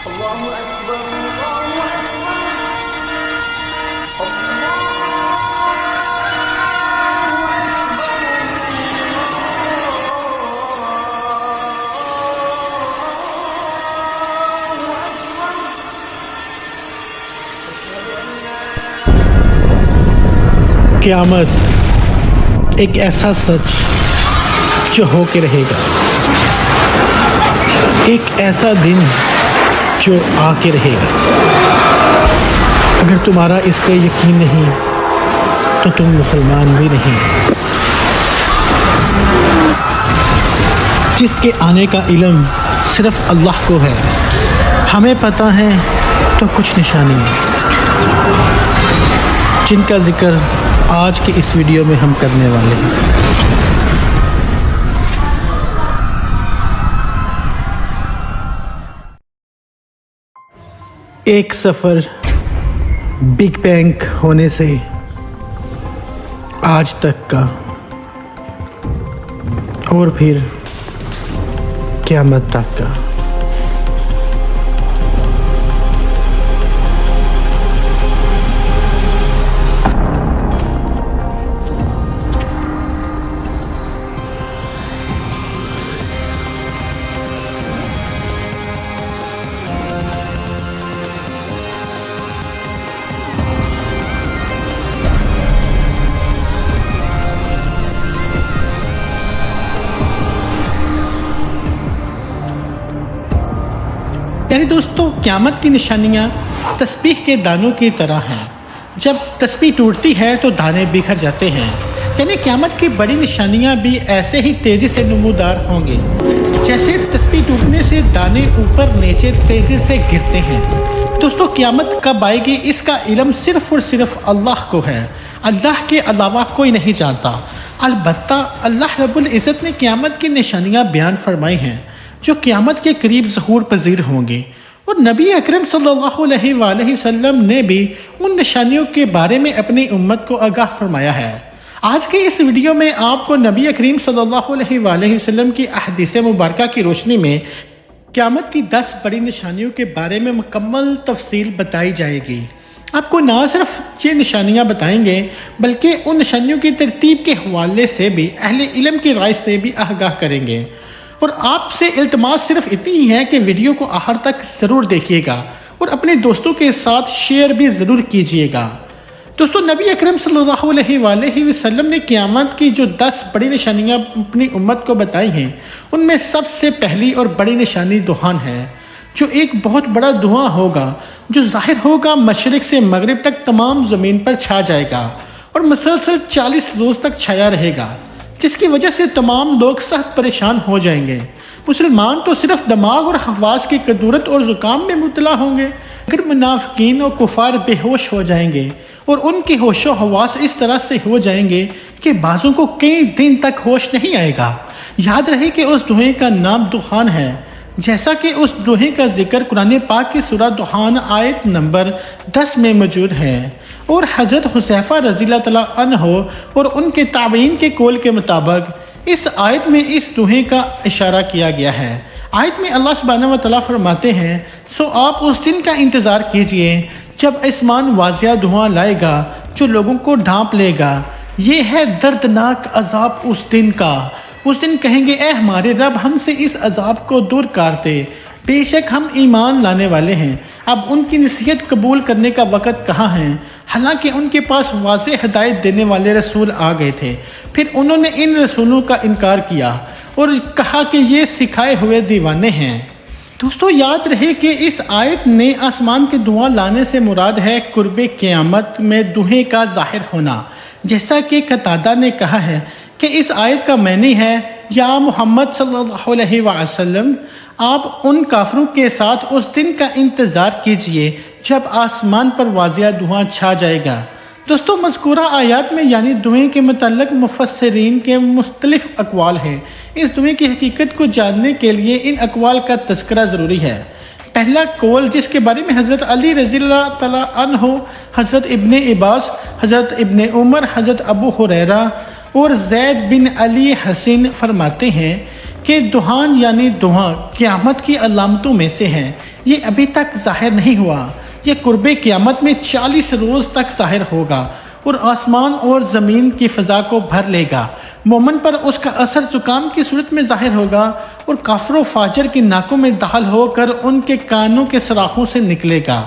الله أكبر الله أكبر قیامت ایک ایسا سچ جو ہو کے رہے گا، ایک ایسا دن جو آ کے رہے گا۔ اگر تمہارا اس پہ یقین نہیں تو تم مسلمان بھی نہیں۔ جس کے آنے کا علم صرف اللہ کو ہے، ہمیں پتہ ہے تو کچھ نشانی جن کا ذکر آج کے اس ویڈیو میں ہم کرنے والے ہیں۔ ایک سفر بگ بینگ ہونے سے آج تک کا، اور پھر قیامت تک کا۔ یعنی دوستو، قیامت کی نشانیاں تسبیح کے دانوں کی طرح ہیں۔ جب تسبیح ٹوٹتی ہے تو دانے بکھر جاتے ہیں، یعنی قیامت کی بڑی نشانیاں بھی ایسے ہی تیزی سے نمودار ہوں گے جیسے تسبیح ٹوٹنے سے دانے اوپر نیچے تیزی سے گرتے ہیں۔ دوستو، قیامت کب آئے گی اس کا علم صرف اور صرف اللہ کو ہے، اللہ کے علاوہ کوئی نہیں جانتا۔ البتہ اللہ رب العزت نے قیامت کی نشانیاں بیان فرمائی ہیں جو قیامت کے قریب ظہور پذیر ہوں گے، اور نبی اکرم صلی اللہ علیہ وآلہ وسلم نے بھی ان نشانیوں کے بارے میں اپنی امت کو آگاہ فرمایا ہے۔ آج کے اس ویڈیو میں آپ کو نبی اکرم صلی اللہ علیہ وآلہ وسلم کی احادیث مبارکہ کی روشنی میں قیامت کی 10 بڑی نشانیوں کے بارے میں مکمل تفصیل بتائی جائے گی۔ آپ کو نہ صرف یہ نشانیاں بتائیں گے بلکہ ان نشانیوں کی ترتیب کے حوالے سے بھی اہل علم کی رائے سے بھی آگاہ کریں گے۔ اور آپ سے التماس صرف اتنی ہی ہے کہ ویڈیو کو آخر تک ضرور دیکھیے گا اور اپنے دوستوں کے ساتھ شیئر بھی ضرور کیجیے گا۔ دوستو، نبی اکرم صلی اللہ علیہ وآلہ وسلم نے قیامت کی جو 10 بڑی نشانیاں اپنی امت کو بتائی ہیں، ان میں سب سے پہلی اور بڑی نشانی دخان ہے، جو ایک بہت بڑا دھواں ہوگا جو ظاہر ہوگا مشرق سے مغرب تک تمام زمین پر چھا جائے گا اور مسلسل 40 روز تک چھایا رہے گا، جس کی وجہ سے تمام لوگ سخت پریشان ہو جائیں گے۔ مسلمان تو صرف دماغ اور حواس کی کدورت اور زکام میں مبتلا ہوں گے، مگر منافقین اور کفار بے ہوش ہو جائیں گے، اور ان کی ہوش و حواس اس طرح سے ہو جائیں گے کہ بعضوں کو کئی دن تک ہوش نہیں آئے گا۔ یاد رہے کہ اس دھوئیں کا نام دخان ہے، جیسا کہ اس دھوئیں کا ذکر قرآن پاک کی سورہ دخان آیت نمبر 10 میں موجود ہے، اور حضرت حذیفہ رضی اللہ تعالیٰ عنہ اور ان کے تابعین کے قول کے مطابق اس آیت میں اس دھوئیں کا اشارہ کیا گیا ہے۔ آیت میں اللہ سبحانہ و تعالیٰ فرماتے ہیں، سو آپ اس دن کا انتظار کیجئے جب آسمان واضح دھواں لائے گا جو لوگوں کو ڈھانپ لے گا۔ یہ ہے دردناک عذاب اس دن کا۔ اس دن کہیں گے، اے ہمارے رب، ہم سے اس عذاب کو دور کر دے، بے شک ہم ایمان لانے والے ہیں۔ اب ان کی نصیحت قبول کرنے کا وقت کہاں ہے؟ حالانکہ ان کے پاس واضح ہدایت دینے والے رسول آ گئے تھے، پھر انہوں نے ان رسولوں کا انکار کیا اور کہا کہ یہ سکھائے ہوئے دیوانے ہیں۔ دوستو، یاد رہے کہ اس آیت نے آسمان کے دھواں لانے سے مراد ہے قرب قیامت میں دھوئیں کا ظاہر ہونا، جیسا کہ قتادہ نے کہا ہے کہ اس آیت کا معنی ہے، یا محمد صلی اللہ علیہ وسلم، آپ ان کافروں کے ساتھ اس دن کا انتظار کیجئے جب آسمان پر واضح دھواں چھا جائے گا۔ دوستو، مذکورہ آیات میں یعنی دھوئیں کے متعلق مفسرین کے مختلف اقوال ہیں۔ اس دھوئیں کی حقیقت کو جاننے کے لیے ان اقوال کا تذکرہ ضروری ہے۔ پہلا قول، جس کے بارے میں حضرت علی رضی اللہ تعالیٰ عنہ، حضرت ابن عباس، حضرت ابن عمر، حضرت ابو ہریرہ اور زید بن علی حسین فرماتے ہیں کہ دخان یعنی دھواں قیامت کی علامتوں میں سے ہے۔ یہ ابھی تک ظاہر نہیں ہوا، یہ قرب قیامت میں 40 روز تک ظاہر ہوگا اور آسمان اور زمین کی فضا کو بھر لے گا۔ مومن پر اس کا اثر زکام کی صورت میں ظاہر ہوگا اور کافر و فاجر کی ناکوں میں داخل ہو کر ان کے کانوں کے سوراخوں سے نکلے گا،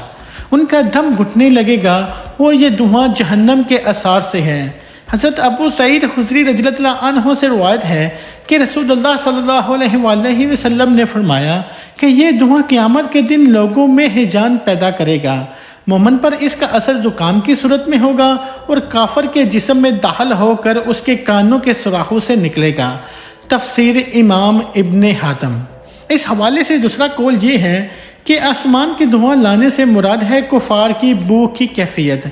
ان کا دم گھٹنے لگے گا اور یہ دھواں جہنم کے اثار سے ہے۔ حضرت ابو سعید خدری رضی اللہ عنہ سے روایت ہے کہ رسول اللہ صلی اللہ علیہ وآلہ وسلم نے فرمایا کہ یہ دھواں قیامت کے دن لوگوں میں ہیجان پیدا کرے گا۔ مومن پر اس کا اثر زکام کی صورت میں ہوگا اور کافر کے جسم میں داخل ہو کر اس کے کانوں کے سوراخوں سے نکلے گا۔ تفسیر امام ابن حاتم۔ اس حوالے سے دوسرا قول یہ ہے کہ آسمان کے دھواں لانے سے مراد ہے کفار کی بو کی کیفیت،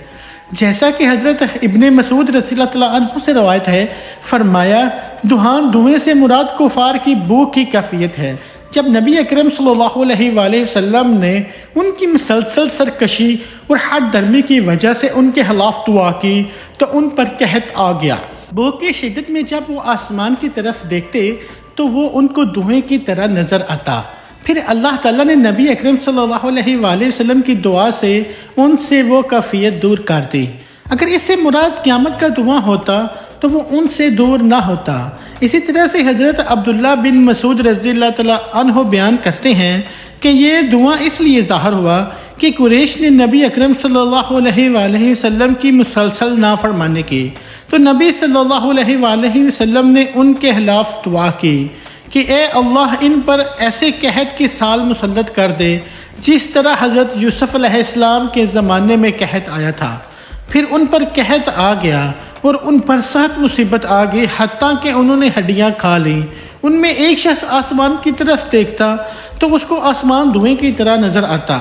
جیسا کہ حضرت ابن مسعود رضی اللہ عنہ سے روایت ہے، فرمایا دھوئیں سے مراد کفار کی بو کی کیفیت ہے۔ جب نبی اکرم صلی اللہ علیہ وآلہ وسلم نے ان کی مسلسل سرکشی اور حد درمی کی وجہ سے ان کے خلاف دعا کی تو ان پر قحط آ گیا۔ بو کی شدت میں جب وہ آسمان کی طرف دیکھتے تو وہ ان کو دھوئیں کی طرح نظر آتا۔ پھر اللہ تعالیٰ نے نبی اکرم صلی اللہ علیہ وآلہ وسلم کی دعا سے ان سے وہ کیفیت دور کر دی۔ اگر اس سے مراد قیامت کا دھواں ہوتا تو وہ ان سے دور نہ ہوتا۔ اسی طرح سے حضرت عبداللہ بن مسعود رضی اللہ تعالیٰ عنہ بیان کرتے ہیں کہ یہ دھواں اس لیے ظاہر ہوا کہ قریش نے نبی اکرم صلی اللہ علیہ وآلہ وسلم کی مسلسل نافرمانی کی، تو نبی صلی اللہ علیہ وآلہ وسلم نے ان کے خلاف دعا کی کہ اے اللہ ان پر ایسے قحط کی سال مسلط کر دے جس طرح حضرت یوسف علیہ السلام کے زمانے میں قحط آیا تھا۔ پھر ان پر قحط آ گیا اور ان پر سخت مصیبت آ گئی، حتیٰ کہ انہوں نے ہڈیاں کھا لیں۔ ان میں ایک شخص آسمان کی طرف دیکھتا تو اس کو آسمان دھوئیں کی طرح نظر آتا۔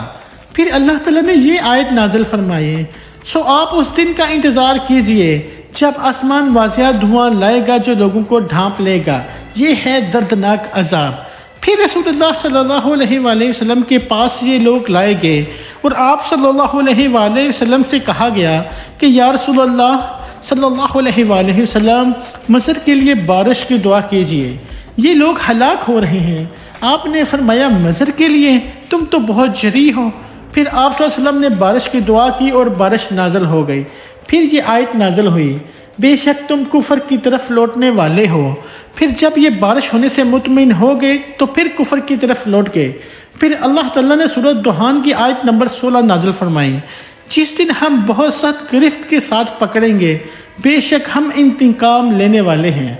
پھر اللہ تعالیٰ نے یہ آیت نازل فرمائی، سو آپ اس دن کا انتظار کیجئے جب آسمان واضح دھواں لائے گا جو لوگوں کو ڈھانپ لے گا، یہ ہے دردناک عذاب۔ پھر رسول اللہ صلی اللہ علیہ وآلہ وسلم کے پاس یہ لوگ لائے گئے اور آپ صلی اللہ علیہ وآلہ وسلم سے کہا گیا کہ یا رسول اللہ صلی اللہ علیہ وآلہ وسلم مطر کے لیے بارش کی دعا کیجئے، یہ لوگ ہلاک ہو رہے ہیں۔ آپ نے فرمایا مطر کے لیے؟ تم تو بہت جری ہو۔ پھر آپ صلی اللہ علیہ وسلم نے بارش کی دعا کی اور بارش نازل ہو گئی۔ پھر یہ آیت نازل ہوئی، بے شک تم کفر کی طرف لوٹنے والے ہو۔ پھر جب یہ بارش ہونے سے مطمئن ہو گئے تو پھر کفر کی طرف لوٹ گئے۔ پھر اللہ تعالیٰ نے سورۃ دخان کی آیت نمبر 16 نازل فرمائی، جس دن ہم بہت سخت گرفت کے ساتھ پکڑیں گے، بے شک ہم انتقام لینے والے ہیں۔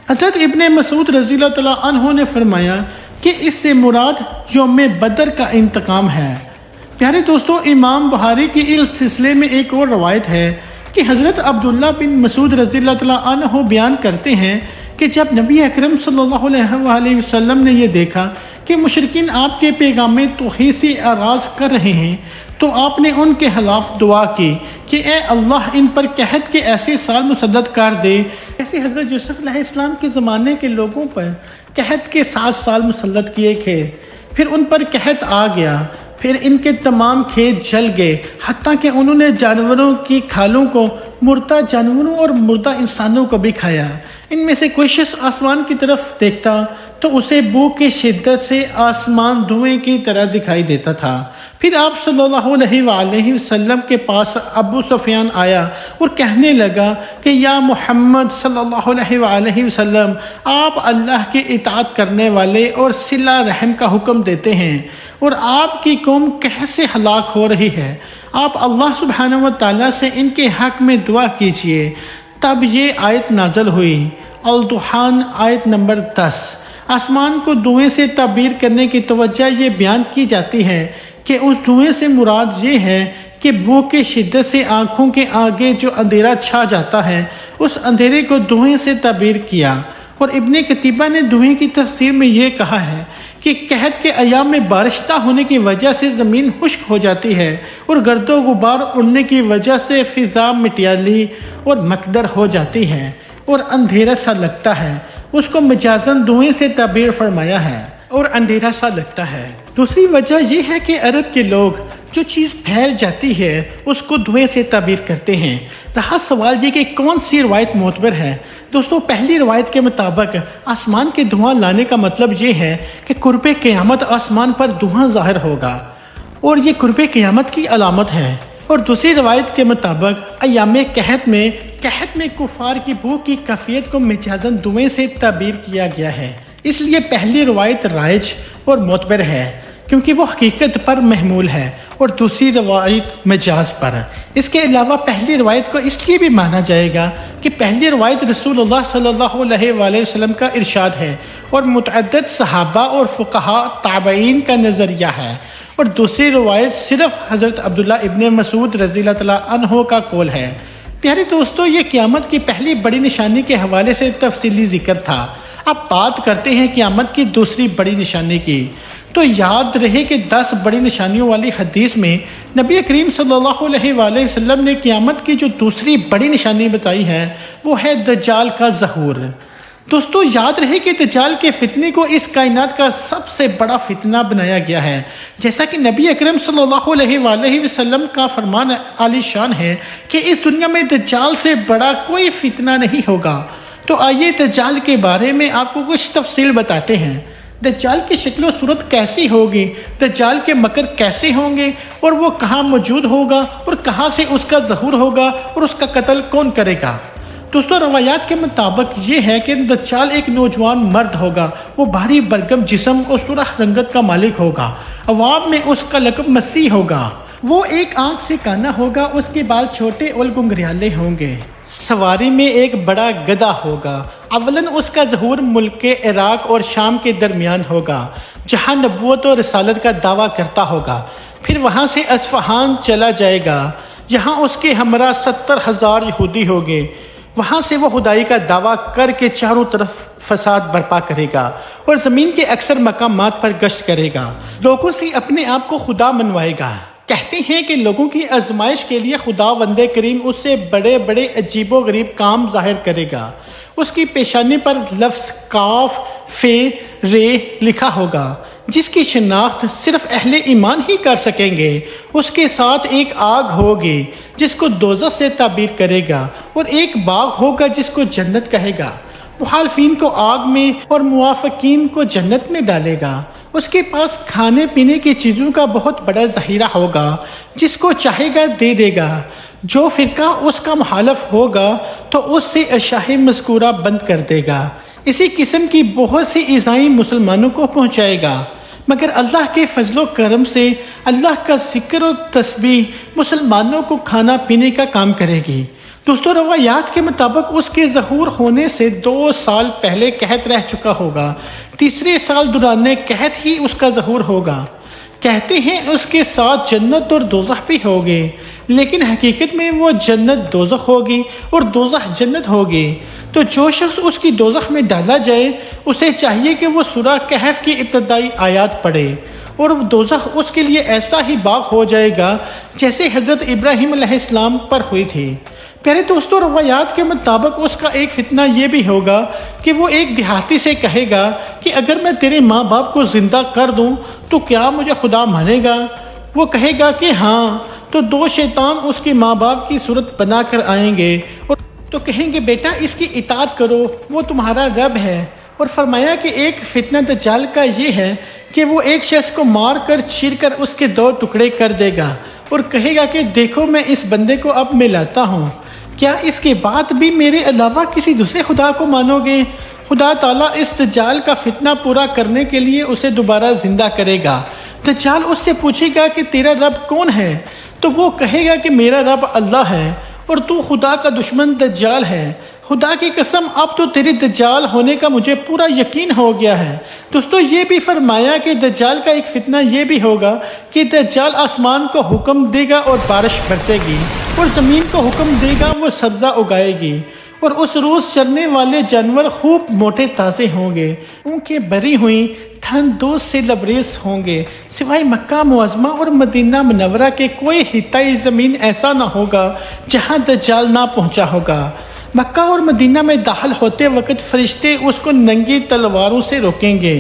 حضرت ابن مسعود رضی اللہ تعالیٰ عنہ نے فرمایا کہ اس سے مراد یوم بدر کا انتقام ہے۔ پیارے دوستو، امام بخاری کی اس سلسلے میں ایک اور روایت ہے کہ حضرت عبداللہ بن مسعود رضی اللہ تعالیٰ عنہ بیان کرتے ہیں کہ جب نبی اکرم صلی اللہ علیہ وآلہ وسلم نے یہ دیکھا کہ مشرکین آپ کے پیغام میں توحید سے اعراض کر رہے ہیں تو آپ نے ان کے خلاف دعا کی کہ اے اللہ ان پر قحط کے ایسے سال مسلط کر دے ایسے حضرت یوسف علیہ السلام کے زمانے کے لوگوں پر قحط کے 7 سال مسلط کیے تھے۔ پھر ان پر قحط آ گیا، پھر ان کے تمام کھیت جل گئے، حتیٰ کہ انہوں نے جانوروں کی کھالوں کو، مردہ جانوروں اور مردہ انسانوں کو بھی کھایا۔ ان میں سے کوئی شخص آسمان کی طرف دیکھتا تو اسے بو کی شدت سے آسمان دھوئیں کی طرح دکھائی دیتا تھا۔ پھر آپ صلی اللہ علیہ وآلہ وسلم کے پاس ابو سفیان آیا اور کہنے لگا کہ یا محمد صلی اللہ علیہ وآلہ وسلم، آپ اللہ کی اطاعت کرنے والے اور صلہ رحم کا حکم دیتے ہیں اور آپ کی قوم کیسے ہلاک ہو رہی ہے، آپ اللہ سبحانہ و تعالیٰ سے ان کے حق میں دعا کیجئے۔ تب یہ آیت نازل ہوئی، الدخان آیت نمبر 10۔ آسمان کو دھوئیں سے تعبیر کرنے کی توجہ یہ بیان کی جاتی ہے کہ اس دھوئیں سے مراد یہ ہے کہ بو کی شدت سے آنکھوں کے آگے جو اندھیرا چھا جاتا ہے، اس اندھیرے کو دھوئیں سے تعبیر کیا۔ اور ابن قتیبہ نے دھوئیں کی تفسیر میں یہ کہا ہے کہ قحط کے ایام میں بارش نہ ہونے کی وجہ سے زمین خشک ہو جاتی ہے اور گرد و غبار اڑنے کی وجہ سے فضا مٹیالی اور مقدر ہو جاتی ہے اور اندھیرا سا لگتا ہے، اس کو مجازاً دھوئیں سے تعبیر فرمایا ہے اور اندھیرا سا لگتا ہے۔ دوسری وجہ یہ ہے کہ عرب کے لوگ جو چیز پھیل جاتی ہے اس کو دھوئیں سے تعبیر کرتے ہیں۔ رہا سوال یہ کہ کون سی روایت معتبر ہے؟ دوستو، پہلی روایت کے مطابق آسمان کے دھواں لانے کا مطلب یہ ہے کہ قرب قیامت آسمان پر دھواں ظاہر ہوگا۔ اور یہ قرب قیامت کی علامت ہے۔ اور دوسری روایت کے مطابق ایام قحط میں کفار کی بھوک کی کیفیت کو مجازاً دھوئیں سے تعبیر کیا گیا ہے، اس لیے پہلی روایت رائج اور معتبر ہے کیونکہ وہ حقیقت پر محمول ہے اور دوسری روایت مجاز پر۔ اس کے علاوہ پہلی روایت کو اس لیے بھی مانا جائے گا کہ پہلی روایت رسول اللہ صلی اللہ علیہ وآلہ وسلم کا ارشاد ہے اور متعدد صحابہ اور فقہاء تابعین کا نظریہ ہے، اور دوسری روایت صرف حضرت عبداللہ ابن مسعود رضی اللہ تعالیٰ عنہ کا قول ہے۔ پیارے دوستو، یہ قیامت کی پہلی بڑی نشانی کے حوالے سے تفصیلی ذکر تھا۔ اب بات کرتے ہیں قیامت کی دوسری بڑی نشانی کی۔ تو یاد رہے کہ 10 بڑی نشانیوں والی حدیث میں نبی کریم صلی اللہ علیہ وآلہ وسلم نے قیامت کی جو دوسری بڑی نشانی بتائی ہے وہ ہے دجال کا ظہور۔ دوستو یاد رہے کہ دجال کے فتنے کو اس کائنات کا سب سے بڑا فتنہ بنایا گیا ہے، جیسا کہ نبی اکرم صلی اللہ علیہ وآلہ وسلم کا فرمان عالی شان ہے کہ اس دنیا میں دجال سے بڑا کوئی فتنہ نہیں ہوگا۔ تو آئیے دجال کے بارے میں آپ کو کچھ تفصیل بتاتے ہیں۔ دجال کی شکل و صورت کیسی ہوگی، دجال کے مکر کیسے ہوں گے، اور وہ کہاں موجود ہوگا اور کہاں سے اس کا ظہور ہوگا اور اس کا قتل کون کرے گا۔ دوستو روایات کے مطابق یہ ہے کہ دجال ایک نوجوان مرد ہوگا، وہ بھاری برگم جسم اور سرخ رنگت کا مالک ہوگا، عوام میں اس کا لقب مسیح ہوگا۔ وہ ایک آنکھ سے کانا ہوگا، اس کے بال چھوٹے اور گنگریالے ہوں گے، سواری میں ایک بڑا گدھا ہوگا۔ اولاً اس کا ظہور ملک عراق اور شام کے درمیان ہوگا جہاں نبوت اور رسالت کا دعویٰ کرتا ہوگا، پھر وہاں سے اصفہان چلا جائے گا جہاں اس کے ہمراہ 70,000 یہودی ہوں گے، وہاں سے وہ خدائی کا دعویٰ کر کے چاروں طرف فساد برپا کرے گا اور زمین کے اکثر مقامات پر گشت کرے گا، لوگوں سے اپنے آپ کو خدا منوائے گا۔ کہتے ہیں کہ لوگوں کی آزمائش کے لیے خداوند کریم اس سے بڑے بڑے عجیب و غریب کام ظاہر کرے گا۔ اس کی پیشانی پر لفظ کاف فے رے لکھا ہوگا جس کی شناخت صرف اہل ایمان ہی کر سکیں گے۔ اس کے ساتھ ایک آگ ہوگی جس کو دوزخ سے تعبیر کرے گا، اور ایک باغ ہوگا جس کو جنت کہے گا۔ مخالفین کو آگ میں اور موافقین کو جنت میں ڈالے گا۔ اس کے پاس کھانے پینے کی چیزوں کا بہت بڑا ذخیرہ ہوگا، جس کو چاہے گا دے دے گا۔ جو فرقہ اس کا مخالف ہوگا تو اس سے اشیاء مذکورہ بند کر دے گا۔ اسی قسم کی بہت سی ایذائیں مسلمانوں کو پہنچائے گا، مگر اللہ کے فضل و کرم سے اللہ کا ذکر و تسبیح مسلمانوں کو کھانا پینے کا کام کرے گی۔ دوستو روایات کے مطابق اس کے ظہور ہونے سے 2 سال پہلے قحط رہ چکا ہوگا، تیسرے سال دوران قحط ہی اس کا ظہور ہوگا۔ کہتے ہیں اس کے ساتھ جنت اور دوزخ بھی ہوگے، لیکن حقیقت میں وہ جنت دوزخ ہوگی اور دوزخ جنت ہوگی۔ تو جو شخص اس کی دوزخ میں ڈالا جائے اسے چاہیے کہ وہ سورہ کہف کی ابتدائی آیات پڑھے، اور دوزخ اس کے لیے ایسا ہی باغ ہو جائے گا جیسے حضرت ابراہیم علیہ السلام پر ہوئی تھی۔ پیارے دوستو روایات کے مطابق اس کا ایک فتنہ یہ بھی ہوگا کہ وہ ایک دیہاتی سے کہے گا کہ اگر میں تیرے ماں باپ کو زندہ کر دوں تو کیا مجھے خدا مانے گا؟ وہ کہے گا کہ ہاں، تو 2 شیطان اس کے ماں باپ کی صورت بنا کر آئیں گے اور تو کہیں گے بیٹا اس کی اطاعت کرو، وہ تمہارا رب ہے۔ اور فرمایا کہ ایک فتنہ دجال کا یہ ہے کہ وہ ایک شخص کو مار کر چیر کر اس کے 2 ٹکڑے کر دے گا اور کہے گا کہ دیکھو میں اس بندے کو اب ملاتا ہوں، کیا اس کے بعد بھی میرے علاوہ کسی دوسرے خدا کو مانو گے؟ خدا تعالیٰ اس دجال کا فتنہ پورا کرنے کے لیے اسے دوبارہ زندہ کرے گا۔ دجال اس سے پوچھے گا کہ تیرا رب کون ہے؟ تو وہ کہے گا کہ میرا رب اللہ ہے اور تو خدا کا دشمن دجال ہے۔ خدا کی قسم اب تو تیری دجال ہونے کا مجھے پورا یقین ہو گیا ہے۔ دوستو یہ بھی فرمایا کہ دجال کا ایک فتنہ یہ بھی ہوگا کہ دجال آسمان کو حکم دے گا اور بارش برسے گی، اور زمین کو حکم دے گا وہ سبزہ اگائے گی، اور اس روز چرنے والے جانور خوب موٹے تازے ہوں گے، اونکیں بری ہوئیں تھن دودھ سے لبریز ہوں گے۔ سوائے مکہ معظمہ اور مدینہ منورہ کے کوئی خطۂ زمین ایسا نہ ہوگا جہاں دجال نہ پہنچا ہوگا۔ مکہ اور مدینہ میں داخل ہوتے وقت فرشتے اس کو ننگی تلواروں سے روکیں گے۔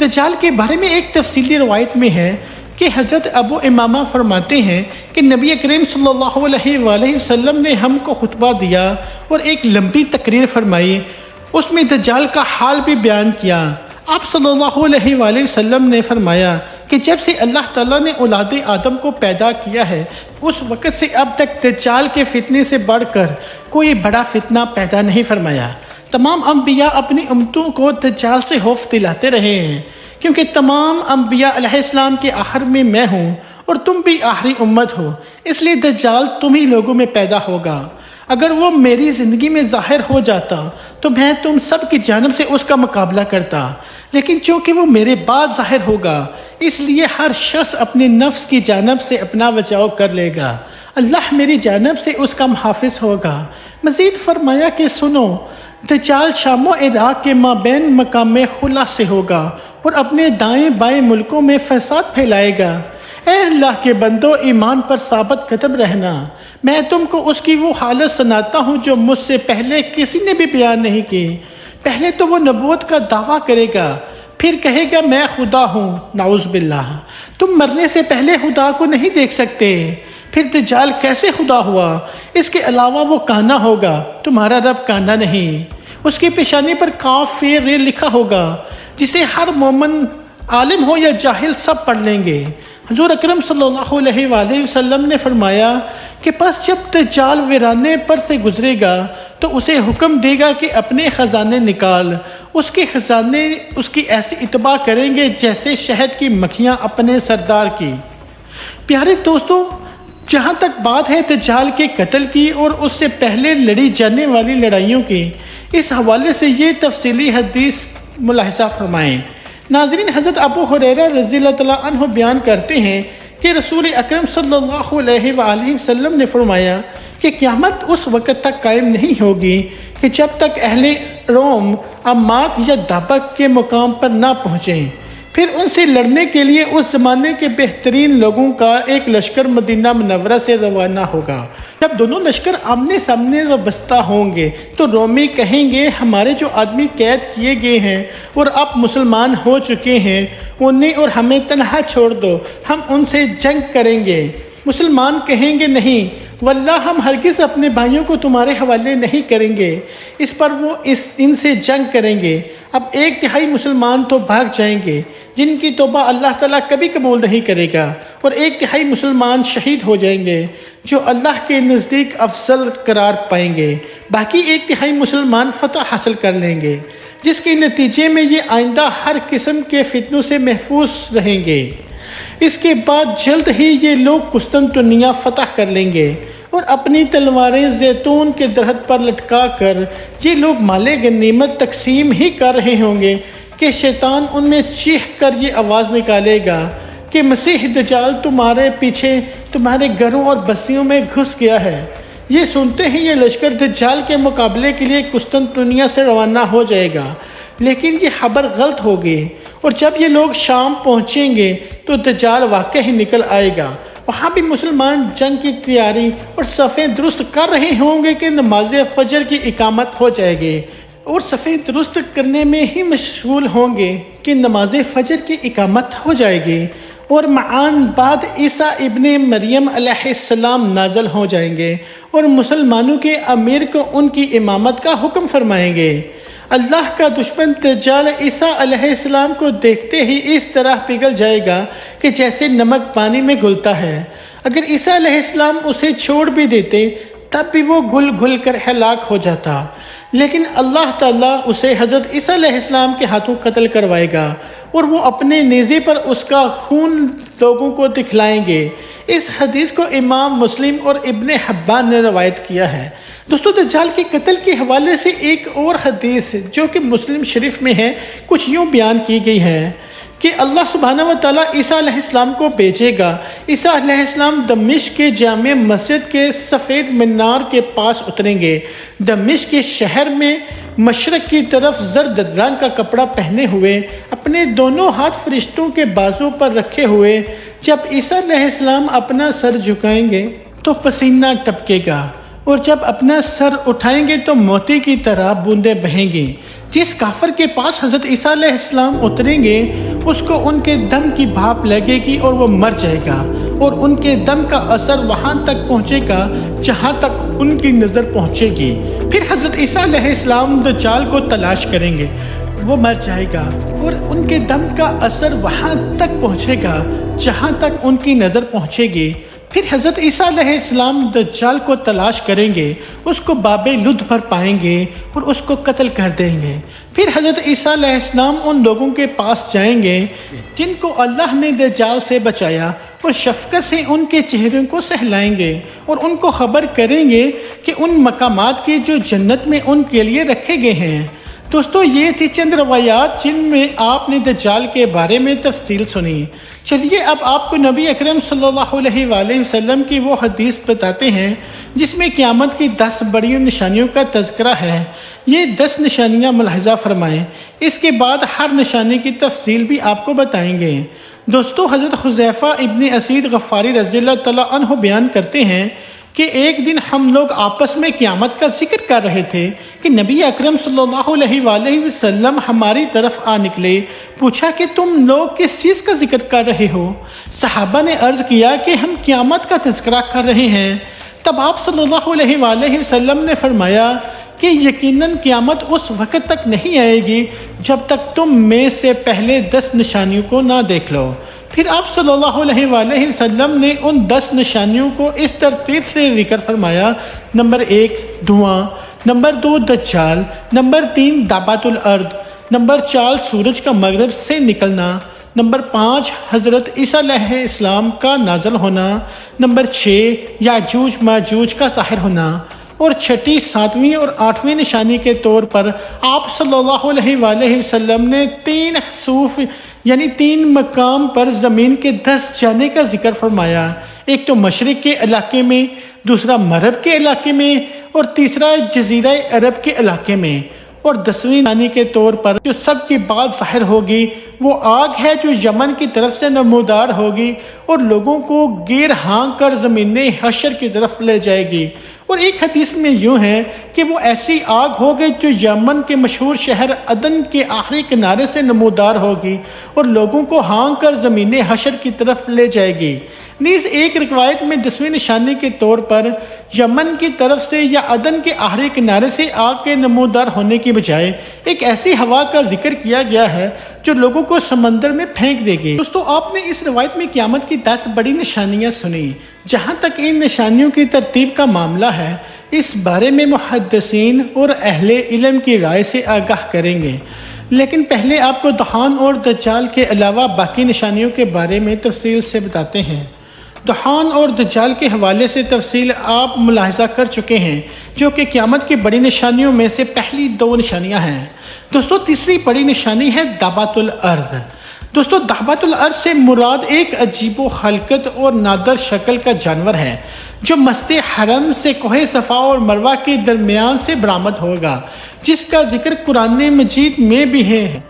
دجال کے بارے میں ایک تفصیلی روایت میں ہے کہ حضرت ابو امامہ فرماتے ہیں کہ نبی کریم صلی اللہ علیہ وآلہ وسلم نے ہم کو خطبہ دیا اور ایک لمبی تقریر فرمائی، اس میں دجال کا حال بھی بیان کیا۔ آپ صلی اللہ علیہ وآلہ وسلم نے فرمایا کہ جب سے اللہ تعالیٰ نے اولاد آدم کو پیدا کیا ہے اس وقت سے اب تک دجال کے فتنے سے بڑھ کر کوئی بڑا فتنہ پیدا نہیں فرمایا۔ تمام انبیاء اپنی امتوں کو دجال سے خوف دلاتے رہے ہیں، کیونکہ تمام انبیاء علیہ السلام کے آخر میں ہوں اور تم بھی آخری امت ہو، اس لیے دجال تم ہی لوگوں میں پیدا ہوگا۔ اگر وہ میری زندگی میں ظاہر ہو جاتا تو میں تم سب کی جانب سے اس کا مقابلہ کرتا، لیکن چونکہ وہ میرے بعد ظاہر ہوگا اس لیے ہر شخص اپنے نفس کی جانب سے اپنا بچاؤ کر لے گا، اللہ میری جانب سے اس کا محافظ ہوگا۔ مزید فرمایا کہ سنو، دجال شام و عراق کے مابین مقام خلا سے ہوگا اور اپنے دائیں بائیں ملکوں میں فساد پھیلائے گا۔ اے اللہ کے بندو، ایمان پر ثابت قدم رہنا، میں تم کو اس کی وہ حالت سناتا ہوں جو مجھ سے پہلے کسی نے بھی بیان نہیں کی۔ پہلے تو وہ نبوت کا دعویٰ کرے گا، پھر کہے گا میں خدا ہوں، نعوذ باللہ۔ تم مرنے سے پہلے خدا کو نہیں دیکھ سکتے، پھر دجال کیسے خدا ہوا؟ اس کے علاوہ وہ کانا ہوگا، تمہارا رب کانا نہیں۔ اس کی پیشانی پر کاف ر لکھا ہوگا جسے ہر مومن عالم ہو یا جاہل سب پڑھ لیں گے۔ حضور اکرم صلی اللہ علیہ وآلہ وسلم نے فرمایا کہ پس جب دجال ویرانے پر سے گزرے گا تو اسے حکم دے گا کہ اپنے خزانے نکال، اس کے خزانے اس کی ایسی اتباع کریں گے جیسے شہد کی مکھیاں اپنے سردار کی۔ پیارے دوستو، جہاں تک بات ہے دجال کے قتل کی اور اس سے پہلے لڑی جانے والی لڑائیوں کی، اس حوالے سے یہ تفصیلی حدیث ملاحظہ فرمائیں۔ ناظرین، حضرت ابو ہریرہ رضی اللہ تعالیٰ عنہ بیان کرتے ہیں کہ رسول اکرم صلی اللہ علیہ وآلہ وسلم نے فرمایا کہ قیامت اس وقت تک قائم نہیں ہوگی کہ جب تک اہل روم اماک یا دابق کے مقام پر نہ پہنچیں، پھر ان سے لڑنے کے لیے اس زمانے کے بہترین لوگوں کا ایک لشکر مدینہ منورہ سے روانہ ہوگا۔ جب دونوں لشکر آمنے سامنے وابستہ ہوں گے تو رومی کہیں گے ہمارے جو آدمی قید کیے گئے ہیں اور اب مسلمان ہو چکے ہیں انہیں اور ہمیں تنہا چھوڑ دو، ہم ان سے جنگ کریں گے۔ مسلمان کہیں گے نہیں واللہ ہم ہرگز اپنے بھائیوں کو تمہارے حوالے نہیں کریں گے۔ اس پر وہ ان سے جنگ کریں گے۔ اب 1/3 مسلمان تو بھاگ جائیں گے جن کی توبہ اللہ تعالیٰ کبھی قبول نہیں کرے گا، اور 1/3 مسلمان شہید ہو جائیں گے جو اللہ کے نزدیک افضل قرار پائیں گے۔ باقی 1/3 مسلمان فتح حاصل کر لیں گے، جس کے نتیجے میں یہ آئندہ ہر قسم کے فتنوں سے محفوظ رہیں گے۔ اس کے بعد جلد ہی یہ لوگ قسطنطنیہ فتح کر لیں گے اور اپنی تلواریں زیتون کے درخت پر لٹکا کر یہ لوگ مال غنیمت تقسیم ہی کر رہے ہوں گے کہ شیطان ان میں چیخ کر یہ آواز نکالے گا کہ مسیح دجال تمہارے پیچھے تمہارے گھروں اور بستیوں میں گھس گیا ہے۔ یہ سنتے ہی یہ لشکر دجال کے مقابلے کے لیے قسطنطنیہ سے روانہ ہو جائے گا، لیکن یہ خبر غلط ہوگی، اور جب یہ لوگ شام پہنچیں گے تو دجال واقع ہی نکل آئے گا۔ وہاں بھی مسلمان جنگ کی تیاری اور صفیں درست کر رہے ہوں گے کہ نماز فجر کی اقامت ہو جائے گی، اور صفیں درست کرنے میں ہی مشغول ہوں گے کہ نماز فجر کی اقامت ہو جائے گی، اور معان بعد عیسیٰ ابن مریم علیہ السلام نازل ہو جائیں گے اور مسلمانوں کے امیر کو ان کی امامت کا حکم فرمائیں گے۔ اللہ کا دشمن دجال عیسیٰ علیہ السلام کو دیکھتے ہی اس طرح پگھل جائے گا کہ جیسے نمک پانی میں گھلتا ہے۔ اگر عیسیٰ علیہ السلام اسے چھوڑ بھی دیتے تب بھی وہ گل گھل کر ہلاک ہو جاتا، لیکن اللہ تعالیٰ اسے حضرت عیسیٰ علیہ السلام کے ہاتھوں قتل کروائے گا اور وہ اپنے نیزے پر اس کا خون لوگوں کو دکھلائیں گے۔ اس حدیث کو امام مسلم اور ابن حبان نے روایت کیا ہے۔ دوستو، دجال کے قتل کے حوالے سے ایک اور حدیث جو کہ مسلم شریف میں ہے کچھ یوں بیان کی گئی ہے کہ اللہ سبحانہ و تعالیٰ عیسیٰ علیہ السلام کو بھیجے گا۔ عیسیٰ علیہ السلام دمشق کے جامع مسجد کے سفید مینار کے پاس اتریں گے۔ دمشق کے شہر میں مشرق کی طرف زرد رنگ کا کپڑا پہنے ہوئے، اپنے دونوں ہاتھ فرشتوں کے بازو پر رکھے ہوئے، جب عیسیٰ علیہ السلام اپنا سر جھکائیں گے تو پسینہ ٹپکے گا، اور جب اپنا سر اٹھائیں گے تو موتی کی طرح بوندیں بہیں گی۔ جس کافر کے پاس حضرت عیسیٰ علیہ السلام اتریں گے اس کو ان کے دم کی بھاپ لگے گی اور وہ مر جائے گا، اور ان کے دم کا اثر وہاں تک پہنچے گا جہاں تک ان کی نظر پہنچے گی۔ پھر حضرت عیسیٰ علیہ السلام دجال کو تلاش کریں گے وہ مر جائے گا اور ان کے دم کا اثر وہاں تک پہنچے گا جہاں تک ان کی نظر پہنچے گی۔ پھر حضرت عیسیٰ علیہ السلام دجال کو تلاش کریں گے، اس کو باب لد پر پائیں گے اور اس کو قتل کر دیں گے۔ پھر حضرت عیسیٰ علیہ السلام ان لوگوں کے پاس جائیں گے جن کو اللہ نے دجال سے بچایا اور شفقت سے ان کے چہروں کو سہلائیں گے اور ان کو خبر کریں گے کہ ان مقامات کے جو جنت میں ان کے لیے رکھے گئے ہیں۔ دوستو یہ تھی چند روایات جن میں آپ نے دجال کے بارے میں تفصیل سنی۔ چلیے اب آپ کو نبی اکرم صلی اللہ علیہ وآلہ وسلم کی وہ حدیث بتاتے ہیں جس میں قیامت کی 10 بڑی نشانیوں کا تذکرہ ہے۔ یہ 10 نشانیاں ملاحظہ فرمائیں، اس کے بعد ہر نشانی کی تفصیل بھی آپ کو بتائیں گے۔ دوستو حضرت حذیفہ ابن اسید غفاری رضی اللہ تعالیٰ عنہ بیان کرتے ہیں کہ ایک دن ہم لوگ آپس میں قیامت کا ذکر کر رہے تھے کہ نبی اکرم صلی اللہ علیہ وآلہ وسلم ہماری طرف آ نکلے۔ پوچھا کہ تم لوگ کس چیز کا ذکر کر رہے ہو؟ صحابہ نے عرض کیا کہ ہم قیامت کا تذکرہ کر رہے ہیں۔ تب آپ صلی اللہ علیہ وآلہ وسلم نے فرمایا کہ یقیناً قیامت اس وقت تک نہیں آئے گی جب تک تم میں سے پہلے 10 نشانیوں کو نہ دیکھ لو۔ پھر آپ صلی اللہ علیہ وآلہ وسلم نے ان 10 نشانیوں کو اس ترتیب سے ذکر فرمایا: نمبر 1 دھواں، نمبر 2 دجال، نمبر 3 دابۃ الارض، نمبر 4 سورج کا مغرب سے نکلنا، نمبر 5 حضرت عیسیٰ علیہ السلام کا نازل ہونا، نمبر 6 یاجوج ماجوج کا ظاہر ہونا، اور 6، 7ویں اور 8ویں نشانی کے طور پر آپ صلی اللہ علیہ وآلہ وسلم نے 3 حصوف یعنی 3 مقام پر زمین کے 10 جانے کا ذکر فرمایا۔ ایک تو مشرق کے علاقے میں، دوسرا مغرب کے علاقے میں اور تیسرا جزیرہ عرب کے علاقے میں۔ اور 10ویں نشانی کے طور پر جو سب کے بعد ظاہر ہوگی وہ آگ ہے جو یمن کی طرف سے نمودار ہوگی اور لوگوں کو گیر ہانک کر زمین حشر کی طرف لے جائے گی۔ اور ایک حدیث میں یوں ہے کہ وہ ایسی آگ ہوگی جو یمن کے مشہور شہر عدن کے آخری کنارے سے نمودار ہوگی اور لوگوں کو ہانک کر زمین حشر کی طرف لے جائے گی۔ نیز ایک روایت میں 10ویں نشانی کے طور پر یمن کی طرف سے یا عدن کے آخری کنارے سے آگ کے نمودار ہونے کی بجائے ایک ایسی ہوا کا ذکر کیا گیا ہے جو لوگوں کو سمندر میں پھینک دے گی۔ دوستو آپ نے اس روایت میں قیامت کی 10 بڑی نشانیاں سنی۔ جہاں تک ان نشانیوں کی ترتیب کا معاملہ ہے اس بارے میں محدثین اور اہل علم کی رائے سے آگاہ کریں گے، لیکن پہلے آپ کو دخان اور دجال کے علاوہ باقی نشانیوں کے بارے میں تفصیل سے بتاتے ہیں۔ دخان اور دجال کے حوالے سے تفصیل آپ ملاحظہ کر چکے ہیں جو کہ قیامت کی بڑی نشانیوں میں سے پہلی 2 نشانیاں ہیں۔ دوستو تیسری بڑی نشانی ہے دابۃ الارض۔ دوستو دابۃ الارض سے مراد ایک عجیب و خلقت اور نادر شکل کا جانور ہے جو مسجد حرم سے کوہ صفا اور مروہ کے درمیان سے برآمد ہوگا، جس کا ذکر قرآن مجید میں بھی ہے۔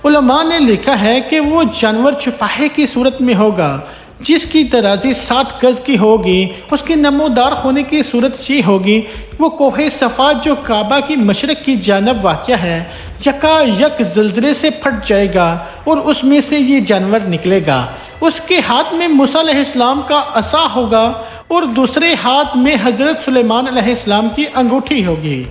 علماء نے لکھا ہے کہ وہ جانور چوپاہے کی صورت میں ہوگا جس کی درازی 60 گز کی ہوگی۔ اس کے نمودار ہونے کی صورت یہ ہوگی وہ کوہ صفا جو کعبہ کی مشرق کی جانب واقع ہے یکا یک زلزلے سے پھٹ جائے گا اور اس میں سے یہ جانور نکلے گا۔ اس کے ہاتھ میں موسیٰ علیہ السلام کا عصا ہوگا اور دوسرے ہاتھ میں حضرت سلیمان علیہ السلام کی انگوٹھی ہوگی۔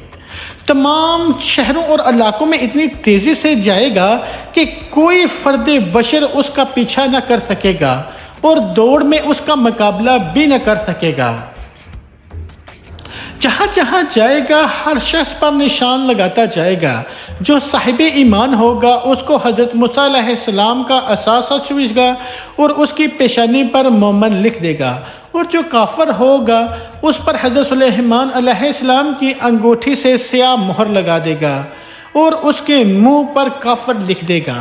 تمام شہروں اور علاقوں میں اتنی تیزی سے جائے گا کہ کوئی فرد بشر اس کا پیچھا نہ کر سکے گا اور دوڑ میں اس کا مقابلہ بھی نہ کر سکے گا۔ جہاں جہاں جائے گا ہر شخص پر نشان لگاتا جائے گا۔ جو صاحب ایمان ہوگا اس کو حضرت موسیٰ علیہ السلام کا عصا چھوئے گا اور اس کی پیشانی پر مومن لکھ دے گا، اور جو کافر ہوگا اس پر حضرت سلیمان علیہ السلام کی انگوٹھی سے سیاہ مہر لگا دے گا اور اس کے منہ پر کافر لکھ دے گا۔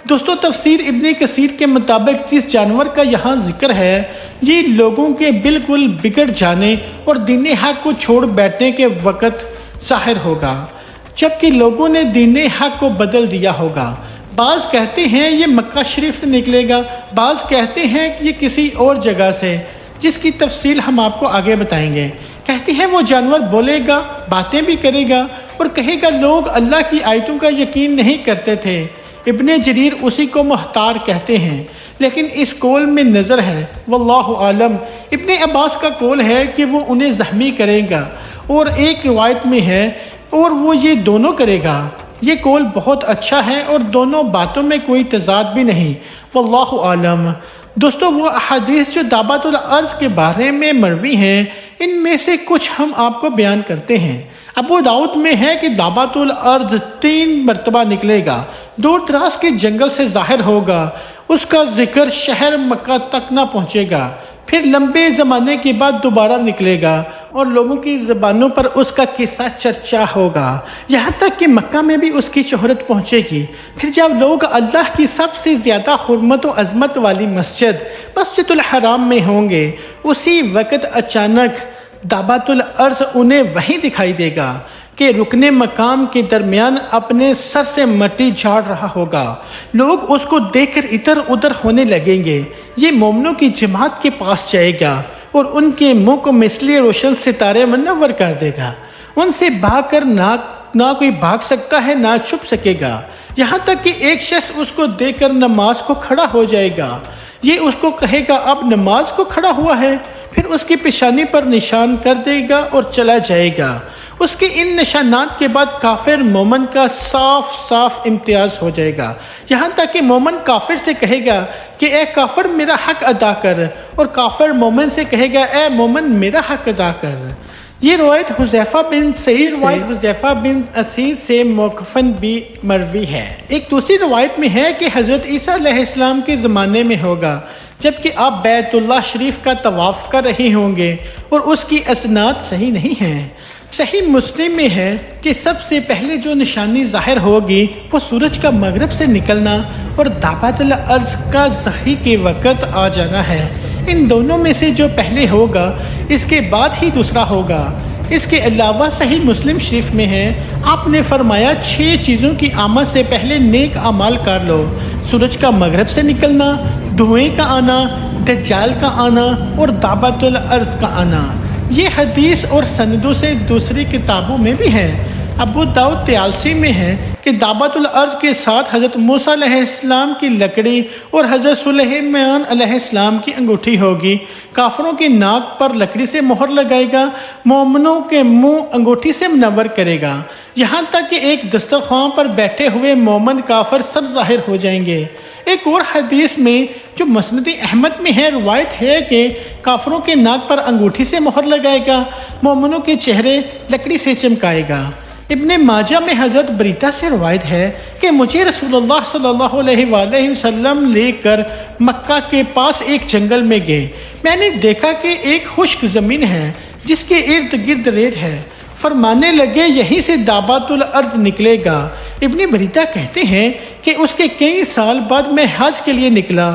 دوستو تفسیر ابن کثیر کے مطابق جس جانور کا یہاں ذکر ہے یہ لوگوں کے بالکل بگڑ جانے اور دین حق کو چھوڑ بیٹھنے کے وقت ظاہر ہوگا، جبکہ لوگوں نے دین حق کو بدل دیا ہوگا۔ بعض کہتے ہیں یہ مکہ شریف سے نکلے گا، بعض کہتے ہیں کہ یہ کسی اور جگہ سے، جس کی تفصیل ہم آپ کو آگے بتائیں گے۔ کہتے ہیں وہ جانور بولے گا، باتیں بھی کرے گا اور کہے گا لوگ اللہ کی آیتوں کا یقین نہیں کرتے تھے۔ ابن جریر اسی کو محتار کہتے ہیں، لیکن اس قول میں نظر ہے، واللہ عالم۔ ابن عباس کا قول ہے کہ وہ انہیں زخمی کرے گا، اور ایک روایت میں ہے اور وہ یہ دونوں کرے گا۔ یہ قول بہت اچھا ہے اور دونوں باتوں میں کوئی تضاد بھی نہیں، واللہ عالم۔ دوستو، وہ احادیث جو دعوت الارض کے بارے میں مروی ہیں، ان میں سے کچھ ہم آپ کو بیان کرتے ہیں۔ ابو داؤد میں ہے کہ دعوت الارض 3 مرتبہ نکلے گا، دور دراز کے جنگل سے ظاہر ہوگا، اس کا ذکر شہر مکہ تک نہ پہنچے گا، پھر لمبے زمانے کے بعد دوبارہ نکلے گا اور لوگوں کی زبانوں پر اس کا قصہ چرچا ہوگا، یہاں تک کہ مکہ میں بھی اس کی شہرت پہنچے گی۔ پھر جب لوگ اللہ کی سب سے زیادہ حرمت و عظمت والی مسجد الحرام میں ہوں گے، اسی وقت اچانک دعوت الارض انہیں وہیں دکھائی دے گا کہ رکن مقام کے درمیان اپنے سر سے مٹی جھاڑ رہا ہوگا۔ لوگ اس کو دیکھ کر ادھر ادھر ہونے لگیں گے۔ یہ مومنوں کی جماعت کے پاس جائے گا اور ان کے منہ کو مثل روشن ستارے منور کر دے گا۔ ان سے بھاگ کر نہ کوئی بھاگ سکتا ہے، نہ چھپ سکے گا، یہاں تک کہ ایک شخص اس کو دیکھ کر نماز کو کھڑا ہو جائے گا۔ یہ اس کو کہے گا اب نماز کو کھڑا ہوا ہے، پھر اس کی پیشانی پر نشان کر دے گا اور چلا جائے گا۔ اس کے ان نشانات کے بعد کافر مومن کا صاف امتیاز ہو جائے گا، یہاں تک کہ مومن کافر سے کہے گا کہ اے کافر میرا حق ادا کر، اور کافر مومن سے کہے گا اے مومن میرا حق ادا کر۔ یہ روایت حذیفہ بن اسید سے موقوفاً بھی مروی ہے۔ ایک دوسری روایت میں ہے کہ حضرت عیسیٰ علیہ السلام کے زمانے میں ہوگا، جبکہ آپ بیت اللہ شریف کا طواف کر رہے ہوں گے، اور اس کی اسناد صحیح نہیں ہیں۔ صحیح مسلم میں ہے کہ سب سے پہلے جو نشانی ظاہر ہوگی وہ سورج کا مغرب سے نکلنا اور دعوت الارض کا ظہری کے وقت آ جانا ہے۔ ان دونوں میں سے جو پہلے ہوگا اس کے بعد ہی دوسرا ہوگا۔ اس کے علاوہ صحیح مسلم شریف میں ہے، آپ نے فرمایا 6 چیزوں کی آمد سے پہلے نیک اعمال کر لو: سورج کا مغرب سے نکلنا، دھوئیں کا آنا، دجال کا آنا اور دعوت الارض کا آنا۔ یہ حدیث اور سندوں سے دوسری کتابوں میں بھی ہے۔ ابو داؤد طیالسی میں ہے کہ دعوت الارض کے ساتھ حضرت موسیٰ علیہ السلام کی لکڑی اور حضرت سلیمان علیہ السلام کی انگوٹھی ہوگی۔ کافروں کے ناک پر لکڑی سے مہر لگائے گا، مومنوں کے منہ انگوٹھی سے منور کرے گا، یہاں تک کہ ایک دسترخوان پر بیٹھے ہوئے مومن کافر سب ظاہر ہو جائیں گے۔ ایک اور حدیث میں جو مسند احمد میں ہے روایت ہے کہ کافروں کے ناک پر انگوٹھی سے مہر لگائے گا، مومنوں کے چہرے لکڑی سے چمکائے گا۔ ابن ماجہ میں حضرت بریدہ سے روایت ہے کہ مجھے رسول اللہ صلی اللہ علیہ وآلہ وسلم لے کر مکہ کے پاس ایک جنگل میں گئے۔ میں نے دیکھا کہ ایک خشک زمین ہے جس کے ارد گرد ریت ہے۔ فرمانے لگے یہیں سے دعوت الارض نکلے گا۔ ابن بریدہ کہتے ہیں کہ اس کے کئی سال بعد میں حج کے لیے نکلا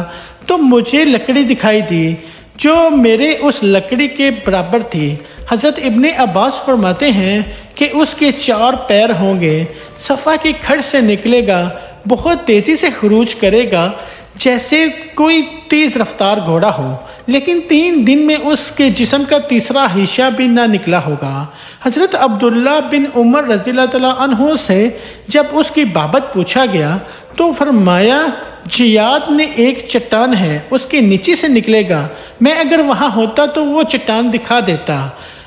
تو مجھے لکڑی دکھائی دی جو میرے اس لکڑی کے برابر تھی۔ حضرت ابن عباس فرماتے ہیں کہ اس کے 4 پیر ہوں گے، صفا کی کھڑ سے نکلے گا، بہت تیزی سے خروج کرے گا جیسے کوئی تیز رفتار گھوڑا ہو، لیکن 3 دن میں اس کے جسم کا تیسرا حصہ بھی نہ نکلا ہوگا۔ حضرت عبداللہ بن عمر رضی اللہ تعالیٰ عنہ سے جب اس کی بابت پوچھا گیا تو فرمایا جیاد میں ایک چٹان ہے، اس کے نیچے سے نکلے گا، میں اگر وہاں ہوتا تو وہ چٹان دکھا دیتا۔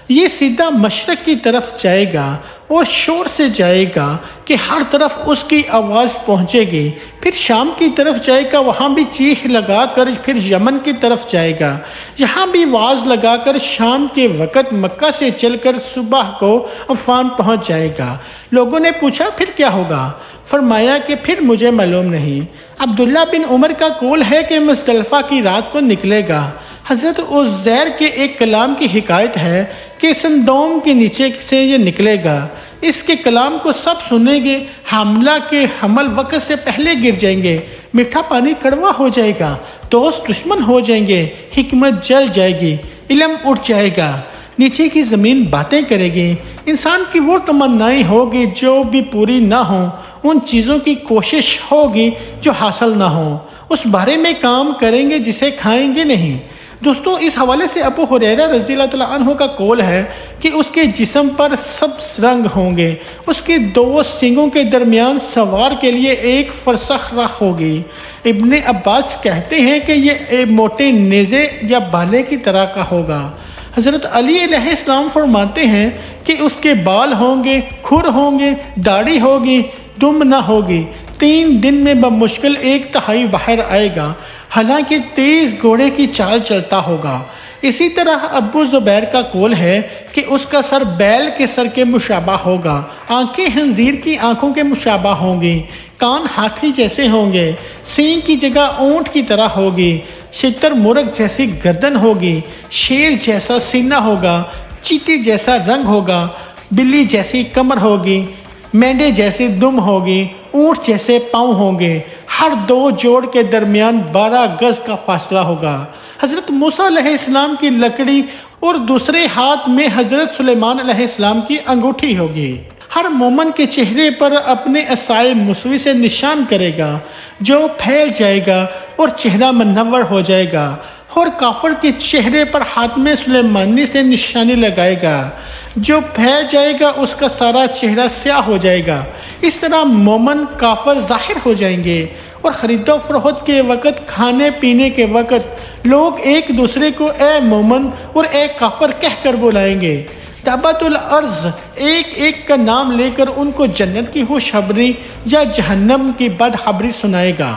یہ سیدھا مشرق کی طرف جائے گا اور شور سے جائے گا کہ ہر طرف اس کی آواز پہنچے گی، پھر شام کی طرف جائے گا، وہاں بھی چیخ لگا کر پھر یمن کی طرف جائے گا، یہاں بھی واز لگا کر شام کے وقت مکہ سے چل کر صبح کو عفان پہنچ جائے گا۔ لوگوں نے پوچھا پھر کیا ہوگا؟ فرمایا کہ پھر مجھے معلوم نہیں۔ عبداللہ بن عمر کا قول ہے کہ مزدلفہ کی رات کو نکلے گا۔ حضرت عزیر کے ایک کلام کی حکایت ہے کہ سندوم کے نیچے سے یہ نکلے گا، اس کے کلام کو سب سنیں گے، حاملہ کے حمل وقت سے پہلے گر جائیں گے، میٹھا پانی کڑوا ہو جائے گا، دوست دشمن ہو جائیں گے، حکمت جل جائے گی، علم اٹھ جائے گا، نیچے کی زمین باتیں کرے گی، انسان کی وہ تمنائیں ہوگی جو بھی پوری نہ ہوں، ان چیزوں کی کوشش ہوگی جو حاصل نہ ہوں، اس بارے میں کام کریں گے جسے کھائیں گے نہیں۔ دوستو، اس حوالے سے ابو ہریرہ رضی اللہ تعالیٰ عنہ کا قول ہے کہ اس کے جسم پر سبز رنگ ہوں گے، اس کے 2 سینگوں کے درمیان سوار کے لیے ایک فرسخ رخ ہوگی۔ ابن عباس کہتے ہیں کہ یہ موٹے نیزے یا بالے کی طرح کا ہوگا۔ حضرت علی علیہ السلام فرماتے ہیں کہ اس کے بال ہوں گے، کھر ہوں گے، داڑھی ہوگی، دم نہ ہوگی، 3 دن میں بمشکل 1/3 باہر آئے گا، حالانکہ تیز گھوڑے کی چال چلتا ہوگا۔ اسی طرح ابو زبیر کا قول ہے کہ اس کا سر بیل کے سر کے مشابہ ہوگا، آنکھیں خنزیر کی آنکھوں کے مشابہ ہوں گی، کان ہاتھی جیسے ہوں گے، سینگ کی جگہ اونٹ کی طرح ہوگی، شتر مرغ جیسی گردن ہوگی، شیر جیسا سینہ ہوگا، چیتے جیسا رنگ ہوگا، بلی جیسی کمر ہوگی، مینڈے جیسی دم ہوگی، اونٹ جیسے پاؤں ہوں گے، ہر 2 جوڑ کے درمیان 12 گز کا فاصلہ ہوگا۔ حضرت موسیٰ علیہ السلام کی لکڑی اور دوسرے ہاتھ میں حضرت سلیمان علیہ السلام کی انگوٹھی ہوگی۔ ہر مومن کے چہرے پر اپنے عصائے موسوی سے نشان کرے گا جو پھیل جائے گا اور چہرہ منور ہو جائے گا، اور کافر کے چہرے پر خاتمِ سلیمانی سے نشانی لگائے گا، جو پھیل جائے گا اس کا سارا چہرہ سیاہ ہو جائے گا۔ اس طرح مومن کافر ظاہر ہو جائیں گے، اور خرید و فروخت کے وقت، کھانے پینے کے وقت لوگ ایک دوسرے کو اے مومن اور اے کافر کہہ کر بلائیں گے۔ دابت الارض ایک ایک کا نام لے کر ان کو جنت کی خوشخبری یا جہنم کی بدخبری سنائے گا۔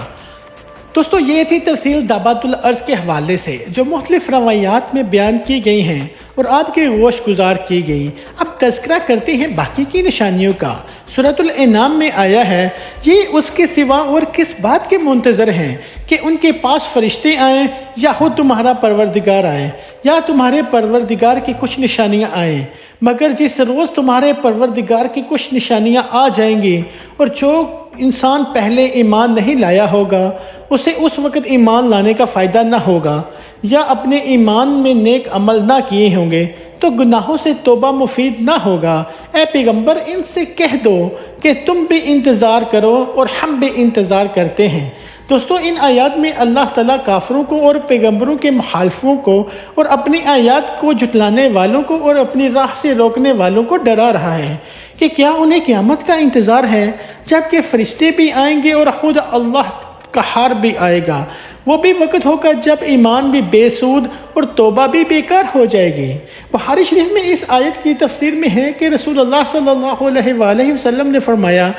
دوستو، یہ تھی تفصیل دابت الارض کے حوالے سے جو مختلف روایات میں بیان کی گئی ہیں اور آپ کے گوش گزار کی گئی۔ اب تذکرہ کرتے ہیں باقی کی نشانیوں کا۔ سورۃ الانعام میں آیا ہے، یہ اس کے سوا اور کس بات کے منتظر ہیں کہ ان کے پاس فرشتے آئیں یا خود تمہارا پروردگار آئے یا تمہارے پروردگار کی کچھ نشانیاں آئیں، مگر جس روز تمہارے پروردگار کی کچھ نشانیاں آ جائیں گی اور جو انسان پہلے ایمان نہیں لایا ہوگا اسے اس وقت ایمان لانے کا فائدہ نہ ہوگا، یا اپنے ایمان میں نیک عمل نہ کیے ہوں گے تو گناہوں سے توبہ مفید نہ ہوگا۔ اے پیغمبر، ان سے کہہ دو کہ تم بھی انتظار کرو اور ہم بھی انتظار کرتے ہیں۔ دوستو، ان آیات میں اللہ تعالیٰ کافروں کو اور پیغمبروں کے مخالفوں کو اور اپنی آیات کو جھٹلانے والوں کو اور اپنی راہ سے روکنے والوں کو ڈرا رہا ہے کہ کیا انہیں قیامت کا انتظار ہے، جبکہ فرشتے بھی آئیں گے اور خود اللہ قہار بھی آئے گا۔ وہ بھی وقت ہوگا جب ایمان بھی بے سود اور توبہ بھی بیکار ہو جائے گی۔ بخاری شریف میں اس آیت کی تفسیر میں ہے کہ رسول اللہ صلی اللہ علیہ وآلہ وسلم نے فرمایا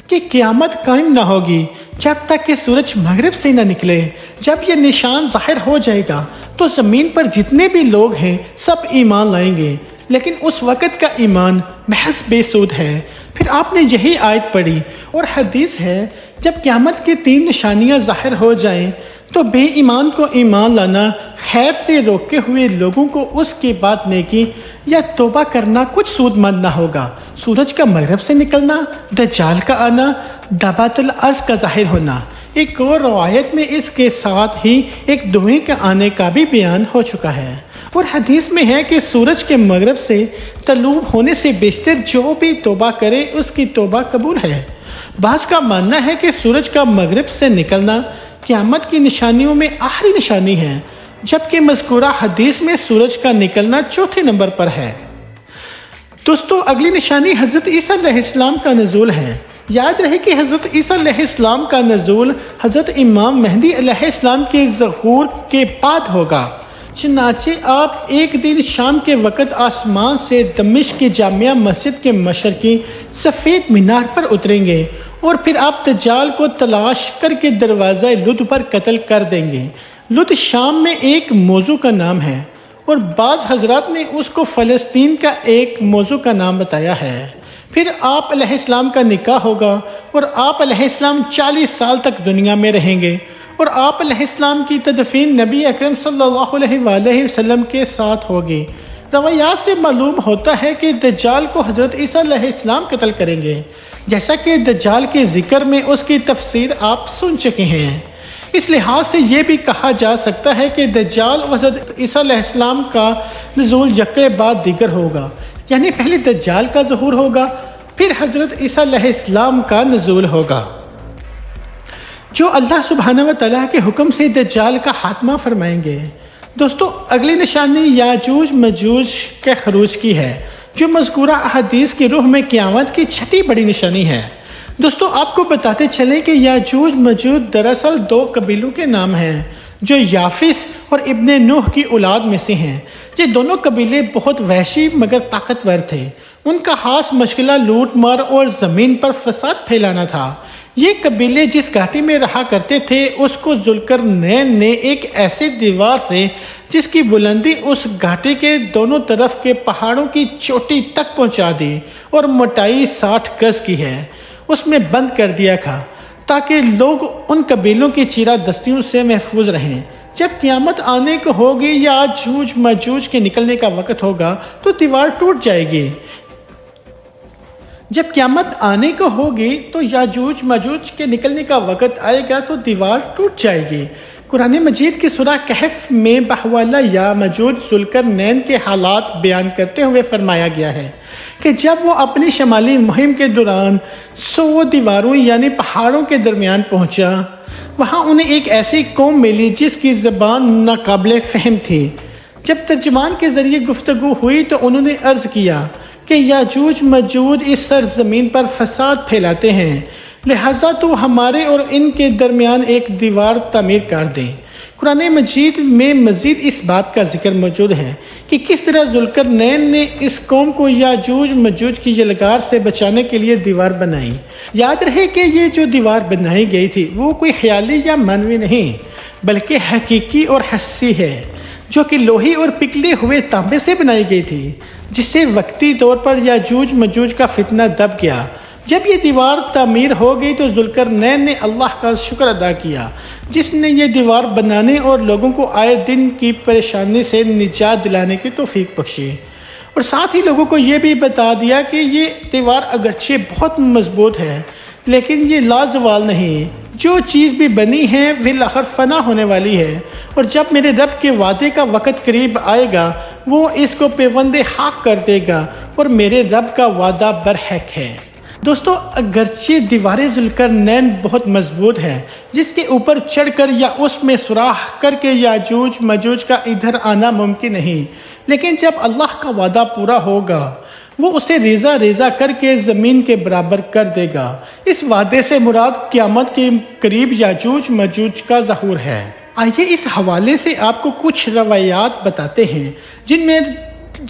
کہ قیامت قائم نہ ہوگی جب تک کہ سورج مغرب سے نہ نکلے۔ جب یہ نشان ظاہر ہو جائے گا تو زمین پر جتنے بھی لوگ ہیں سب ایمان لائیں گے، لیکن اس وقت کا ایمان محض بے سود ہے۔ پھر آپ نے یہی آیت پڑھی، اور حدیث ہے جب قیامت کی 3 نشانیاں ظاہر ہو جائیں تو بے ایمان کو ایمان لانا، خیر سے روکے ہوئے لوگوں کو اس کے بعد نیکی یا توبہ کرنا کچھ سود مند نہ ہوگا۔ سورج کا مغرب سے نکلنا، دجال کا آنا، دابت الارض کا ظاہر ہونا۔ ایک اور روایت میں اس کے ساتھ ہی ایک دھوئیں کے آنے کا بھی بیان ہو چکا ہے، اور حدیث میں ہے کہ سورج کے مغرب سے طلوع ہونے سے بیشتر جو بھی توبہ کرے اس کی توبہ قبول ہے۔ بعض کا ماننا ہے کہ سورج کا مغرب سے نکلنا قیامت کی نشانیوں میں آخری نشانی ہے، جبکہ مذکورہ حدیث میں سورج کا نکلنا 4تھے نمبر پر ہے۔ دوستو، اگلی نشانی حضرت عیسیٰ علیہ السلام کا نزول ہے۔ یاد رہے کہ حضرت عیسیٰ علیہ السلام کا نزول حضرت امام مہدی علیہ السلام کے ظہور کے بعد ہوگا۔ چنانچہ آپ ایک دن شام کے وقت آسمان سے دمشق کی جامعہ مسجد کے مشرقی سفید مینار پر اتریں گے، اور پھر آپ دجال کو تلاش کر کے دروازہ لد پر قتل کر دیں گے۔ لد شام میں ایک موضوع کا نام ہے، اور بعض حضرات نے اس کو فلسطین کا ایک موضوع کا نام بتایا ہے۔ پھر آپ علیہ السلام کا نکاح ہوگا، اور آپ علیہ السلام 40 سال تک دنیا میں رہیں گے، اور آپ علیہ السلام کی تدفین نبی اکرم صلی اللہ علیہ وآلہ وسلم کے ساتھ ہوگی۔ روایات سے معلوم ہوتا ہے کہ دجال کو حضرت عیسیٰ علیہ السلام قتل کریں گے، جیسا کہ دجال کے ذکر میں اس کی تفسیر آپ سن چکے ہیں۔ اس لحاظ سے یہ بھی کہا جا سکتا ہے کہ دجال و حضرت عیسیٰ علیہ السلام کا نزول یکے بعد دیگر ہوگا، یعنی پہلے دجال کا ظہور ہوگا، پھر حضرت عیسیٰ علیہ السلام کا نزول ہوگا، جو اللہ سبحانہ و تعالیٰ کے حکم سے دجال کا خاتمہ فرمائیں گے۔ دوستو، اگلی نشانی یاجوج مجوج کے خروج کی ہے، جو مذکورہ احادیث کی روح میں قیامت کی 6ٹھی بڑی نشانی ہے۔ دوستو، آپ کو بتاتے چلیں کہ یاجوج مجوج دراصل 2 قبیلوں کے نام ہیں جو یافس اور ابن نوح کی اولاد میں سے ہیں۔ یہ دونوں قبیلے بہت وحشی مگر طاقتور تھے، ان کا خاص مشغلہ لوٹ مار اور زمین پر فساد پھیلانا تھا۔ یہ قبیلے جس گھاٹی میں رہا کرتے تھے اس کو ذوالقرنین نے ایک ایسے دیوار سے جس کی بلندی اس گھاٹی کے دونوں طرف کے پہاڑوں کی چوٹی تک پہنچا دی اور موٹائی 60 گز کی ہے، اس میں بند کر دیا تھا تاکہ لوگ ان قبیلوں کی چیرہ دستیوں سے محفوظ رہیں۔ جب قیامت آنے کو ہوگی یا یاجوج ماجوج کے نکلنے کا وقت ہوگا تو دیوار ٹوٹ جائے گی۔ جب قیامت آنے کو ہوگی تو یاجوج ماجوج کے نکلنے کا وقت آئے گا تو دیوار ٹوٹ جائے گی۔ قرآن مجید کی سورہ کہف میں بحوالہ یامجوج ذوالقرنین کے حالات بیان کرتے ہوئے فرمایا گیا ہے کہ جب وہ اپنی شمالی مہم کے دوران 100 دیواروں یعنی پہاڑوں کے درمیان پہنچا، وہاں انہیں ایک ایسی قوم ملی جس کی زبان ناقابل فہم تھی۔ جب ترجمان کے ذریعے گفتگو ہوئی تو انہوں نے عرض کیا کہ یاجوج ماجوج اس سرزمین پر فساد پھیلاتے ہیں، لہٰذا تو ہمارے اور ان کے درمیان ایک دیوار تعمیر کر دیں۔ قرآن مجید میں مزید اس بات کا ذکر موجود ہے کہ کس طرح ذوالقرنین نے اس قوم کو یاجوج ماجوج کی یلغار سے بچانے کے لیے دیوار بنائی۔ یاد رہے کہ یہ جو دیوار بنائی گئی تھی وہ کوئی خیالی یا معنوی نہیں بلکہ حقیقی اور حسی ہے، جو کہ لوہی اور پگھلے ہوئے تانبے سے بنائی گئی تھی، جس سے وقتی طور پر یاجوج ماجوج کا فتنہ دب گیا۔ جب یہ دیوار تعمیر ہو گئی تو ذوالقرنین نے اللہ کا شکر ادا کیا جس نے یہ دیوار بنانے اور لوگوں کو آئے دن کی پریشانی سے نجات دلانے کی توفیق بخشی، اور ساتھ ہی لوگوں کو یہ بھی بتا دیا کہ یہ دیوار اگرچہ بہت مضبوط ہے لیکن یہ لازوال نہیں، جو چیز بھی بنی ہے بالآخر فنا ہونے والی ہے، اور جب میرے رب کے وعدے کا وقت قریب آئے گا وہ اس کو پیوند حق کر دے گا، اور میرے رب کا وعدہ برحق ہے۔ دوستو، اگرچہ دیوار ذوالقرنین بہت مضبوط ہے جس کے اوپر چڑھ کر یا اس میں سوراخ کر کے یاجوج ماجوج کا ادھر آنا ممکن نہیں، لیکن جب اللہ کا وعدہ پورا ہوگا وہ اسے ریزہ ریزہ کر کے زمین کے برابر کر دے گا۔ اس وعدے سے مراد قیامت کے قریب یاجوج ماجوج کا ظہور ہے۔ آئیے اس حوالے سے آپ کو کچھ روایات بتاتے ہیں جن میں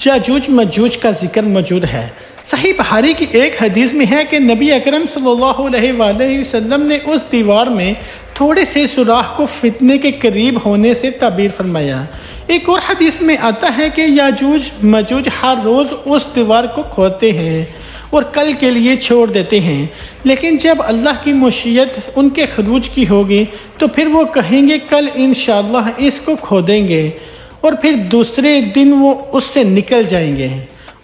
یاجوج ماجوج کا ذکر موجود ہے۔ صحیح بخاری کی ایک حدیث میں ہے کہ نبی اکرم صلی اللہ علیہ وآلہ وسلم نے اس دیوار میں تھوڑے سے سوراخ کو فتنے کے قریب ہونے سے تعبیر فرمایا۔ ایک اور حدیث میں آتا ہے کہ یاجوج ماجوج ہر روز اس دیوار کو کھودتے ہیں اور کل کے لیے چھوڑ دیتے ہیں، لیکن جب اللہ کی مشیت ان کے خروج کی ہوگی تو پھر وہ کہیں گے کل انشاءاللہ اس کو کھودیں گے، اور پھر دوسرے دن وہ اس سے نکل جائیں گے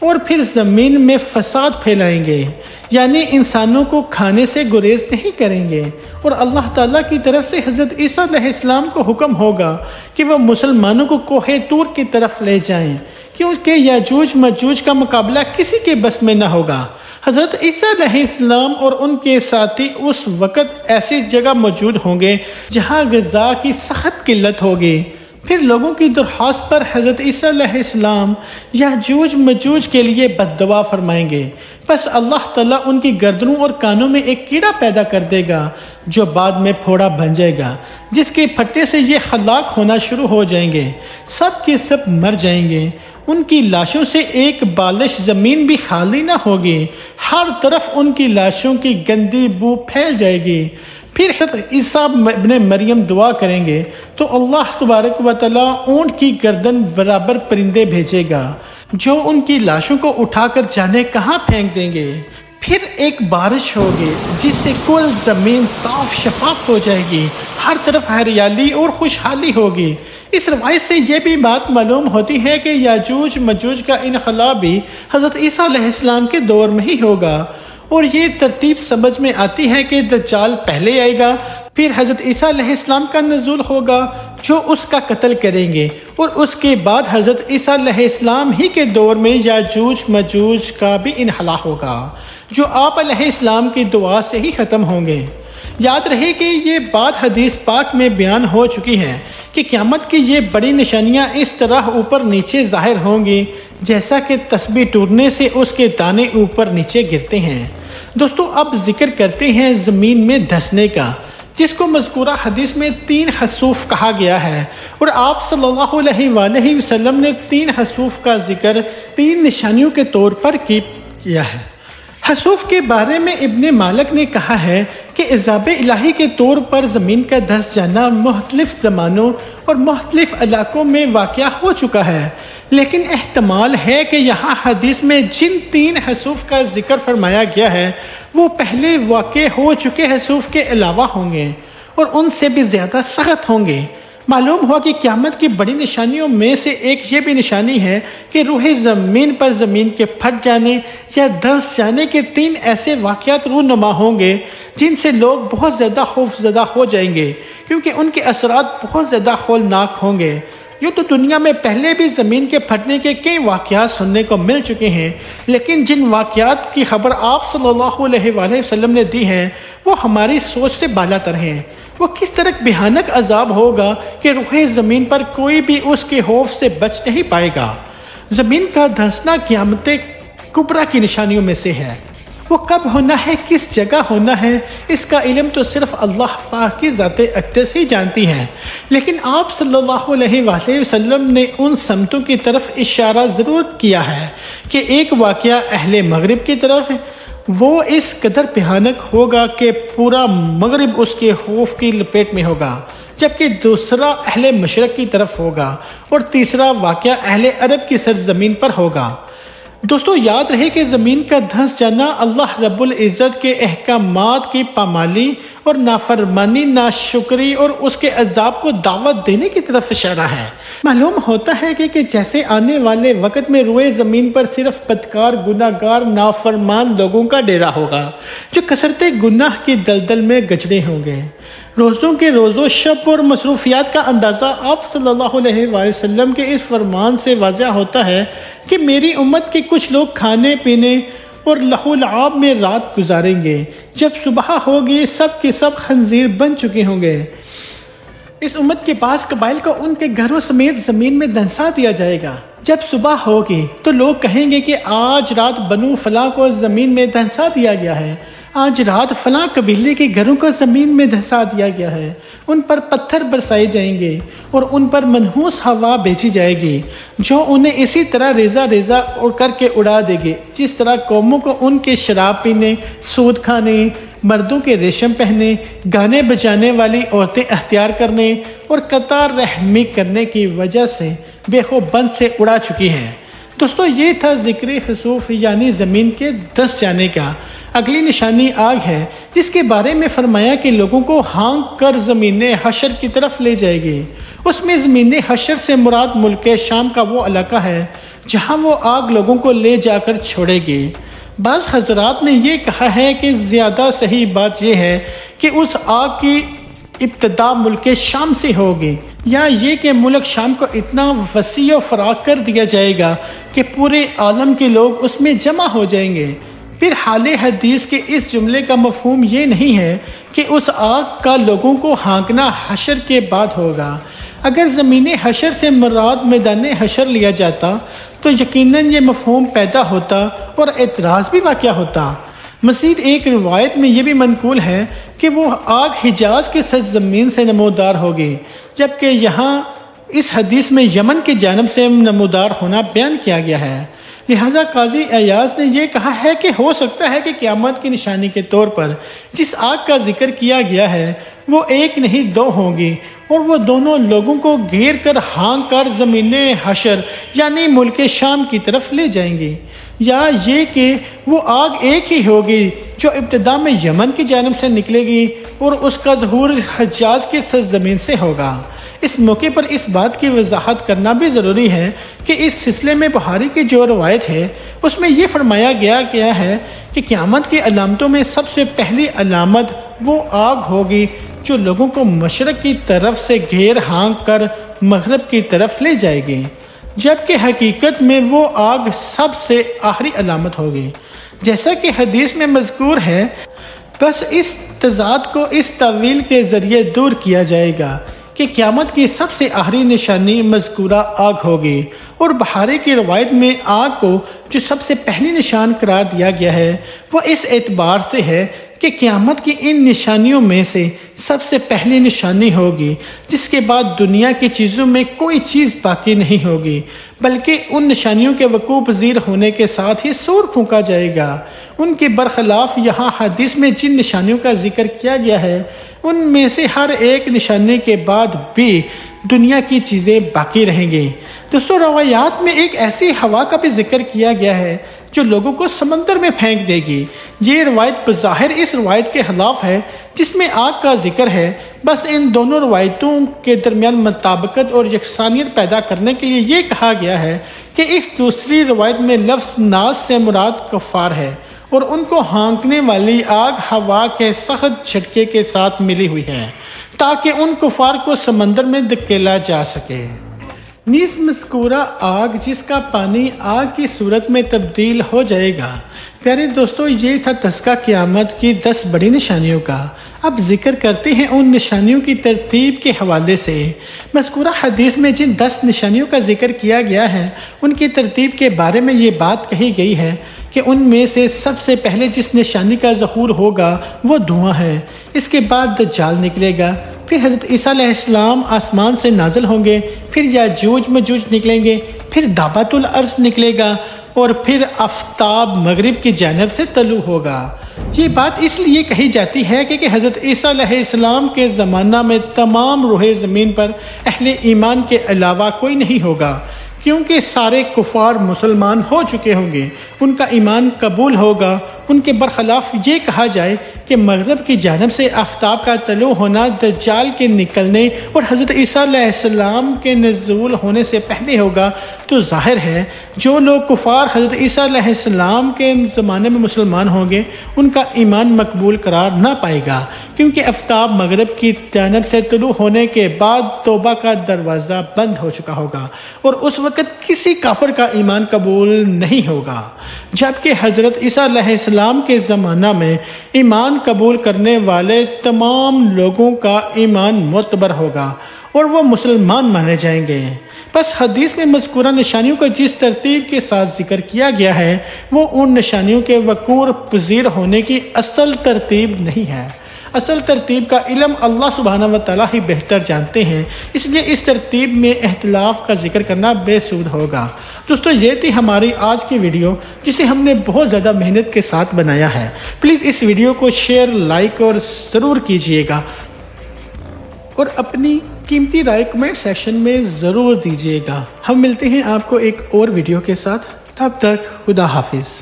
اور پھر زمین میں فساد پھیلائیں گے، یعنی انسانوں کو کھانے سے گریز نہیں کریں گے، اور اللہ تعالیٰ کی طرف سے حضرت عیسیٰ علیہ السلام کو حکم ہوگا کہ وہ مسلمانوں کو کوہ طور کی طرف لے جائیں، کیونکہ یاجوج ماجوج کا مقابلہ کسی کے بس میں نہ ہوگا۔ حضرت عیسیٰ علیہ السلام اور ان کے ساتھی اس وقت ایسی جگہ موجود ہوں گے جہاں غذا کی سخت قلت ہوگی۔ پھر لوگوں کی درخواست پر حضرت عیسیٰ علیہ السلام یاجوج ماجوج کے لیے بد دعا فرمائیں گے، پس اللہ تعالیٰ ان کی گردنوں اور کانوں میں ایک کیڑا پیدا کر دے گا جو بعد میں پھوڑا بن جائے گا، جس کے پھٹنے سے یہ ہلاک ہونا شروع ہو جائیں گے، سب کے سب مر جائیں گے، ان کی لاشوں سے ایک بالش زمین بھی خالی نہ ہوگی، ہر طرف ان کی لاشوں کی گندی بو پھیل جائے گی۔ پھر حضرت عیسیٰ ابن مریم دعا کریں گے تو اللہ تبارک و تعالیٰ اونٹ کی گردن برابر پرندے بھیجے گا جو ان کی لاشوں کو اٹھا کر جانے کہاں پھینک دیں گے۔ پھر ایک بارش ہوگی جس سے کل زمین صاف شفاف ہو جائے گی، ہر طرف ہریالی اور خوشحالی ہوگی۔ اس روایت سے یہ بھی بات معلوم ہوتی ہے کہ یاجوج ماجوج کا انخلا بھی حضرت عیسیٰ علیہ السلام کے دور میں ہی ہوگا، اور یہ ترتیب سمجھ میں آتی ہے کہ دجال پہلے آئے گا، پھر حضرت عیسیٰ علیہ السلام کا نزول ہوگا جو اس کا قتل کریں گے، اور اس کے بعد حضرت عیسیٰ علیہ السلام ہی کے دور میں یاجوج ماجوج کا بھی انخلا ہوگا جو آپ علیہ السلام کی دعا سے ہی ختم ہوں گے۔ یاد رہے کہ یہ بات حدیث پاک میں بیان ہو چکی ہے کہ قیامت کی یہ بڑی نشانیاں اس طرح اوپر نیچے ظاہر ہوں گی جیسا کہ تسبیح ٹوٹنے سے اس کے دانے اوپر نیچے گرتے ہیں۔ دوستو، اب ذکر کرتے ہیں زمین میں دھسنے کا، جس کو مذکورہ حدیث میں 3 خسوف کہا گیا ہے، اور آپ صلی اللہ علیہ وآلہ وسلم نے 3 خسوف کا ذکر 3 نشانیوں کے طور پر کی۔ کیا ہے۔ حسوف کے بارے میں ابن مالک نے کہا ہے کہ عذاب الہی کے طور پر زمین کا دھس جانا مختلف زمانوں اور مختلف علاقوں میں واقع ہو چکا ہے، لیکن احتمال ہے کہ یہاں حدیث میں جن 3 حسوف کا ذکر فرمایا گیا ہے وہ پہلے واقع ہو چکے حسوف کے علاوہ ہوں گے اور ان سے بھی زیادہ سخت ہوں گے۔ معلوم ہوا کہ قیامت کی بڑی نشانیوں میں سے ایک یہ بھی نشانی ہے کہ روح زمین پر زمین کے پھٹ جانے یا دھس جانے کے 3 ایسے واقعات رونما ہوں گے جن سے لوگ بہت زیادہ خوف زدہ ہو جائیں گے، کیونکہ ان کے اثرات بہت زیادہ ہولناک ہوں گے۔ یوں تو دنیا میں پہلے بھی زمین کے پھٹنے کے کئی واقعات سننے کو مل چکے ہیں، لیکن جن واقعات کی خبر آپ صلی اللہ علیہ وآلہ وسلم نے دی ہے وہ ہماری سوچ سے بالاتر ہیں۔ وہ کس طرح بھیانک عذاب ہوگا کہ روح زمین پر کوئی بھی اس کے خوف سے بچ نہیں پائے گا۔ زمین کا دھنسنا قیامت کبریٰ کی نشانیوں میں سے ہے۔ وہ کب ہونا ہے، کس جگہ ہونا ہے، اس کا علم تو صرف اللہ پاک کی ذات اقدس ہی جانتی ہے، لیکن آپ صلی اللہ علیہ وآلہ وسلم نے ان سمتوں کی طرف اشارہ ضرور کیا ہے کہ ایک واقعہ اہل مغرب کی طرف وہ اس قدر بھیانک ہوگا کہ پورا مغرب اس کے خوف کی لپیٹ میں ہوگا، جبکہ دوسرا اہل مشرق کی طرف ہوگا اور تیسرا واقعہ اہل عرب کی سرزمین پر ہوگا۔ دوستو یاد رہے کہ زمین کا دھنس جانا اللہ رب العزت کے احکامات کی پامالی اور نافرمانی، ناشکری اور اس کے عذاب کو دعوت دینے کی طرف اشارہ ہے۔ معلوم ہوتا ہے کہ جیسے آنے والے وقت میں روئے زمین پر صرف بدکار، گناہگار، نافرمان لوگوں کا ڈیرا ہوگا جو کثرت گناہ کی دلدل میں گجرے ہوں گے۔ روزوں کے روزوں شب اور مصروفیات کا اندازہ آپ صلی اللہ علیہ وآلہ وسلم کے اس فرمان سے واضح ہوتا ہے کہ میری امت کے کچھ لوگ کھانے پینے اور لہو لعاب میں رات گزاریں گے، جب صبح ہوگی سب کے سب خنزیر بن چکے ہوں گے۔ اس امت کے بعض قبائل کو ان کے گھروں سمیت زمین میں دھنسا دیا جائے گا۔ جب صبح ہوگی تو لوگ کہیں گے کہ آج رات بنو فلاں کو زمین میں دھنسا دیا گیا ہے، آج رات فلاں قبیلے کے گھروں کو زمین میں دھنسا دیا گیا ہے۔ ان پر پتھر برسائے جائیں گے اور ان پر منحوس ہوا بھیجی جائے گی جو انہیں اسی طرح ریزہ ریزہ کر کے اڑا دے گی جس طرح قوموں کو ان کے شراب پینے، سود کھانے، مردوں کے ریشم پہنے، گانے بجانے والی عورتیں اختیار کرنے اور قطار رحمی کرنے کی وجہ سے بے خوف بند سے اڑا چکی ہیں۔ دوستو یہ تھا ذکر خسوف یعنی زمین کے دھس جانے کا۔ اگلی نشانی آگ ہے جس کے بارے میں فرمایا کہ لوگوں کو ہانک کر زمین حشر کی طرف لے جائے گی۔ اس میں زمین حشر سے مراد ملک شام کا وہ علاقہ ہے جہاں وہ آگ لوگوں کو لے جا کر چھوڑے گی۔ بعض حضرات نے یہ کہا ہے کہ زیادہ صحیح بات یہ ہے کہ اس آگ کی ابتدا ملک شام سے ہوگی، یا یہ کہ ملک شام کو اتنا وسیع و فراخ کر دیا جائے گا کہ پورے عالم کے لوگ اس میں جمع ہو جائیں گے۔ پھر حال حدیث کے اس جملے کا مفہوم یہ نہیں ہے کہ اس آگ کا لوگوں کو ہانکنا حشر کے بعد ہوگا۔ اگر زمین حشر سے مراد میدان حشر لیا جاتا تو یقیناً یہ مفہوم پیدا ہوتا اور اعتراض بھی واقع ہوتا۔ مزید ایک روایت میں یہ بھی منقول ہے کہ وہ آگ حجاز کے سرزمین سے نمودار ہوگی، جبکہ یہاں اس حدیث میں یمن کی جانب سے نمودار ہونا بیان کیا گیا ہے۔ لہذا قاضی ایاز نے یہ کہا ہے کہ ہو سکتا ہے کہ قیامت کی نشانی کے طور پر جس آگ کا ذکر کیا گیا ہے وہ ایک نہیں دو ہوں گی، اور وہ دونوں لوگوں کو گھیر کر ہانک کر زمین حشر یعنی ملک شام کی طرف لے جائیں گی، یا یہ کہ وہ آگ ایک ہی ہوگی جو ابتدا میں یمن کی جانب سے نکلے گی اور اس کا ظہور حجاز کی سرزمین سے ہوگا۔ اس موقع پر اس بات کی وضاحت کرنا بھی ضروری ہے کہ اس سلسلے میں بخاری کی جو روایت ہے اس میں یہ فرمایا گیا ہے کہ قیامت کی علامتوں میں سب سے پہلی علامت وہ آگ ہوگی جو لوگوں کو مشرق کی طرف سے گھیر ہانک کر مغرب کی طرف لے جائے گی، جبکہ حقیقت میں وہ آگ سب سے آخری علامت ہوگی۔ جیسا کہ حدیث میں مذکور ہے، بس اس تضاد کو اس تعویل کے ذریعے دور کیا جائے گا کہ قیامت کی سب سے آخری نشانی مذکورہ آگ ہوگی، اور بخاری کی روایت میں آگ کو جو سب سے پہلی نشان قرار دیا گیا ہے وہ اس اعتبار سے ہے کہ کہ قیامت کی ان نشانیوں میں سے سب سے پہلی نشانی ہوگی جس کے بعد دنیا کی چیزوں میں کوئی چیز باقی نہیں ہوگی، بلکہ ان نشانیوں کے وقوع پذیر ہونے کے ساتھ ہی سور پھونکا جائے گا۔ ان کے برخلاف یہاں حدیث میں جن نشانیوں کا ذکر کیا گیا ہے ان میں سے ہر ایک نشانی کے بعد بھی دنیا کی چیزیں باقی رہیں گی۔ دوستو، روایات میں ایک ایسی ہوا کا بھی ذکر کیا گیا ہے جو لوگوں کو سمندر میں پھینک دے گی۔ یہ روایت بظاہر اس روایت کے خلاف ہے جس میں آگ کا ذکر ہے، بس ان دونوں روایتوں کے درمیان مطابقت اور یکسانیت پیدا کرنے کے لیے یہ کہا گیا ہے کہ اس دوسری روایت میں لفظ ناس سے مراد کفار ہے اور ان کو ہانکنے والی آگ ہوا کے سخت جھٹکے کے ساتھ ملی ہوئی ہے تاکہ ان کفار کو سمندر میں دھکیلا جا سکے۔ نیز مذکورہ آگ جس کا پانی آگ کی صورت میں تبدیل ہو جائے گا۔ پیارے دوستو، یہ تھا تذکرہ قیامت کی 10 بڑی نشانیوں کا۔ اب ذکر کرتے ہیں ان نشانیوں کی ترتیب کے حوالے سے۔ مذکورہ حدیث میں جن 10 نشانیوں کا ذکر کیا گیا ہے ان کی ترتیب کے بارے میں یہ بات کہی گئی ہے کہ ان میں سے سب سے پہلے جس نشانی کا ظہور ہوگا وہ دھواں ہے، اس کے بعد دجال نکلے گا، پھر حضرت عیسیٰ علیہ السلام آسمان سے نازل ہوں گے، پھر یاجوج مجوج نکلیں گے، پھر دابۃ الارض نکلے گا اور پھر آفتاب مغرب کی جانب سے طلوع ہوگا۔ یہ بات اس لیے کہی جاتی ہے کہ حضرت عیسیٰ علیہ السلام کے زمانہ میں تمام روح زمین پر اہل ایمان کے علاوہ کوئی نہیں ہوگا، کیونکہ سارے کفار مسلمان ہو چکے ہوں گے، ان کا ایمان قبول ہوگا۔ ان کے برخلاف یہ کہا جائے کہ مغرب کی جانب سے آفتاب کا طلوع ہونا دجال کے نکلنے اور حضرت عیسیٰ علیہ السلام کے نزول ہونے سے پہلے ہوگا، تو ظاہر ہے جو لوگ کفار حضرت عیسیٰ علیہ السلام کے زمانے میں مسلمان ہوں گے ان کا ایمان مقبول قرار نہ پائے گا، کیونکہ آفتاب مغرب کی جانب سے طلوع ہونے کے بعد توبہ کا دروازہ بند ہو چکا ہوگا اور اس وقت کسی کافر کا ایمان قبول نہیں ہوگا، جبکہ حضرت عیسیٰ علیہ السلام کے زمانہ میں ایمان قبول کرنے والے تمام لوگوں کا ایمان معتبر ہوگا اور وہ مسلمان مانے جائیں گے۔ بس حدیث میں مذکورہ نشانیوں کا جس ترتیب کے ساتھ ذکر کیا گیا ہے وہ ان نشانیوں کے وقوع پذیر ہونے کی اصل ترتیب نہیں ہے۔ اصل ترتیب کا علم اللہ سبحانہ و تعالیٰ ہی بہتر جانتے ہیں، اس لیے اس ترتیب میں اختلاف کا ذکر کرنا بے سود ہوگا۔ دوستو، یہ تھی ہماری آج کی ویڈیو جسے ہم نے بہت زیادہ محنت کے ساتھ بنایا ہے۔ پلیز اس ویڈیو کو شیئر، لائک اور ضرور کیجئے گا اور اپنی قیمتی رائے کمنٹ سیکشن میں ضرور دیجئے گا۔ ہم ملتے ہیں آپ کو ایک اور ویڈیو کے ساتھ، تب تک خدا حافظ۔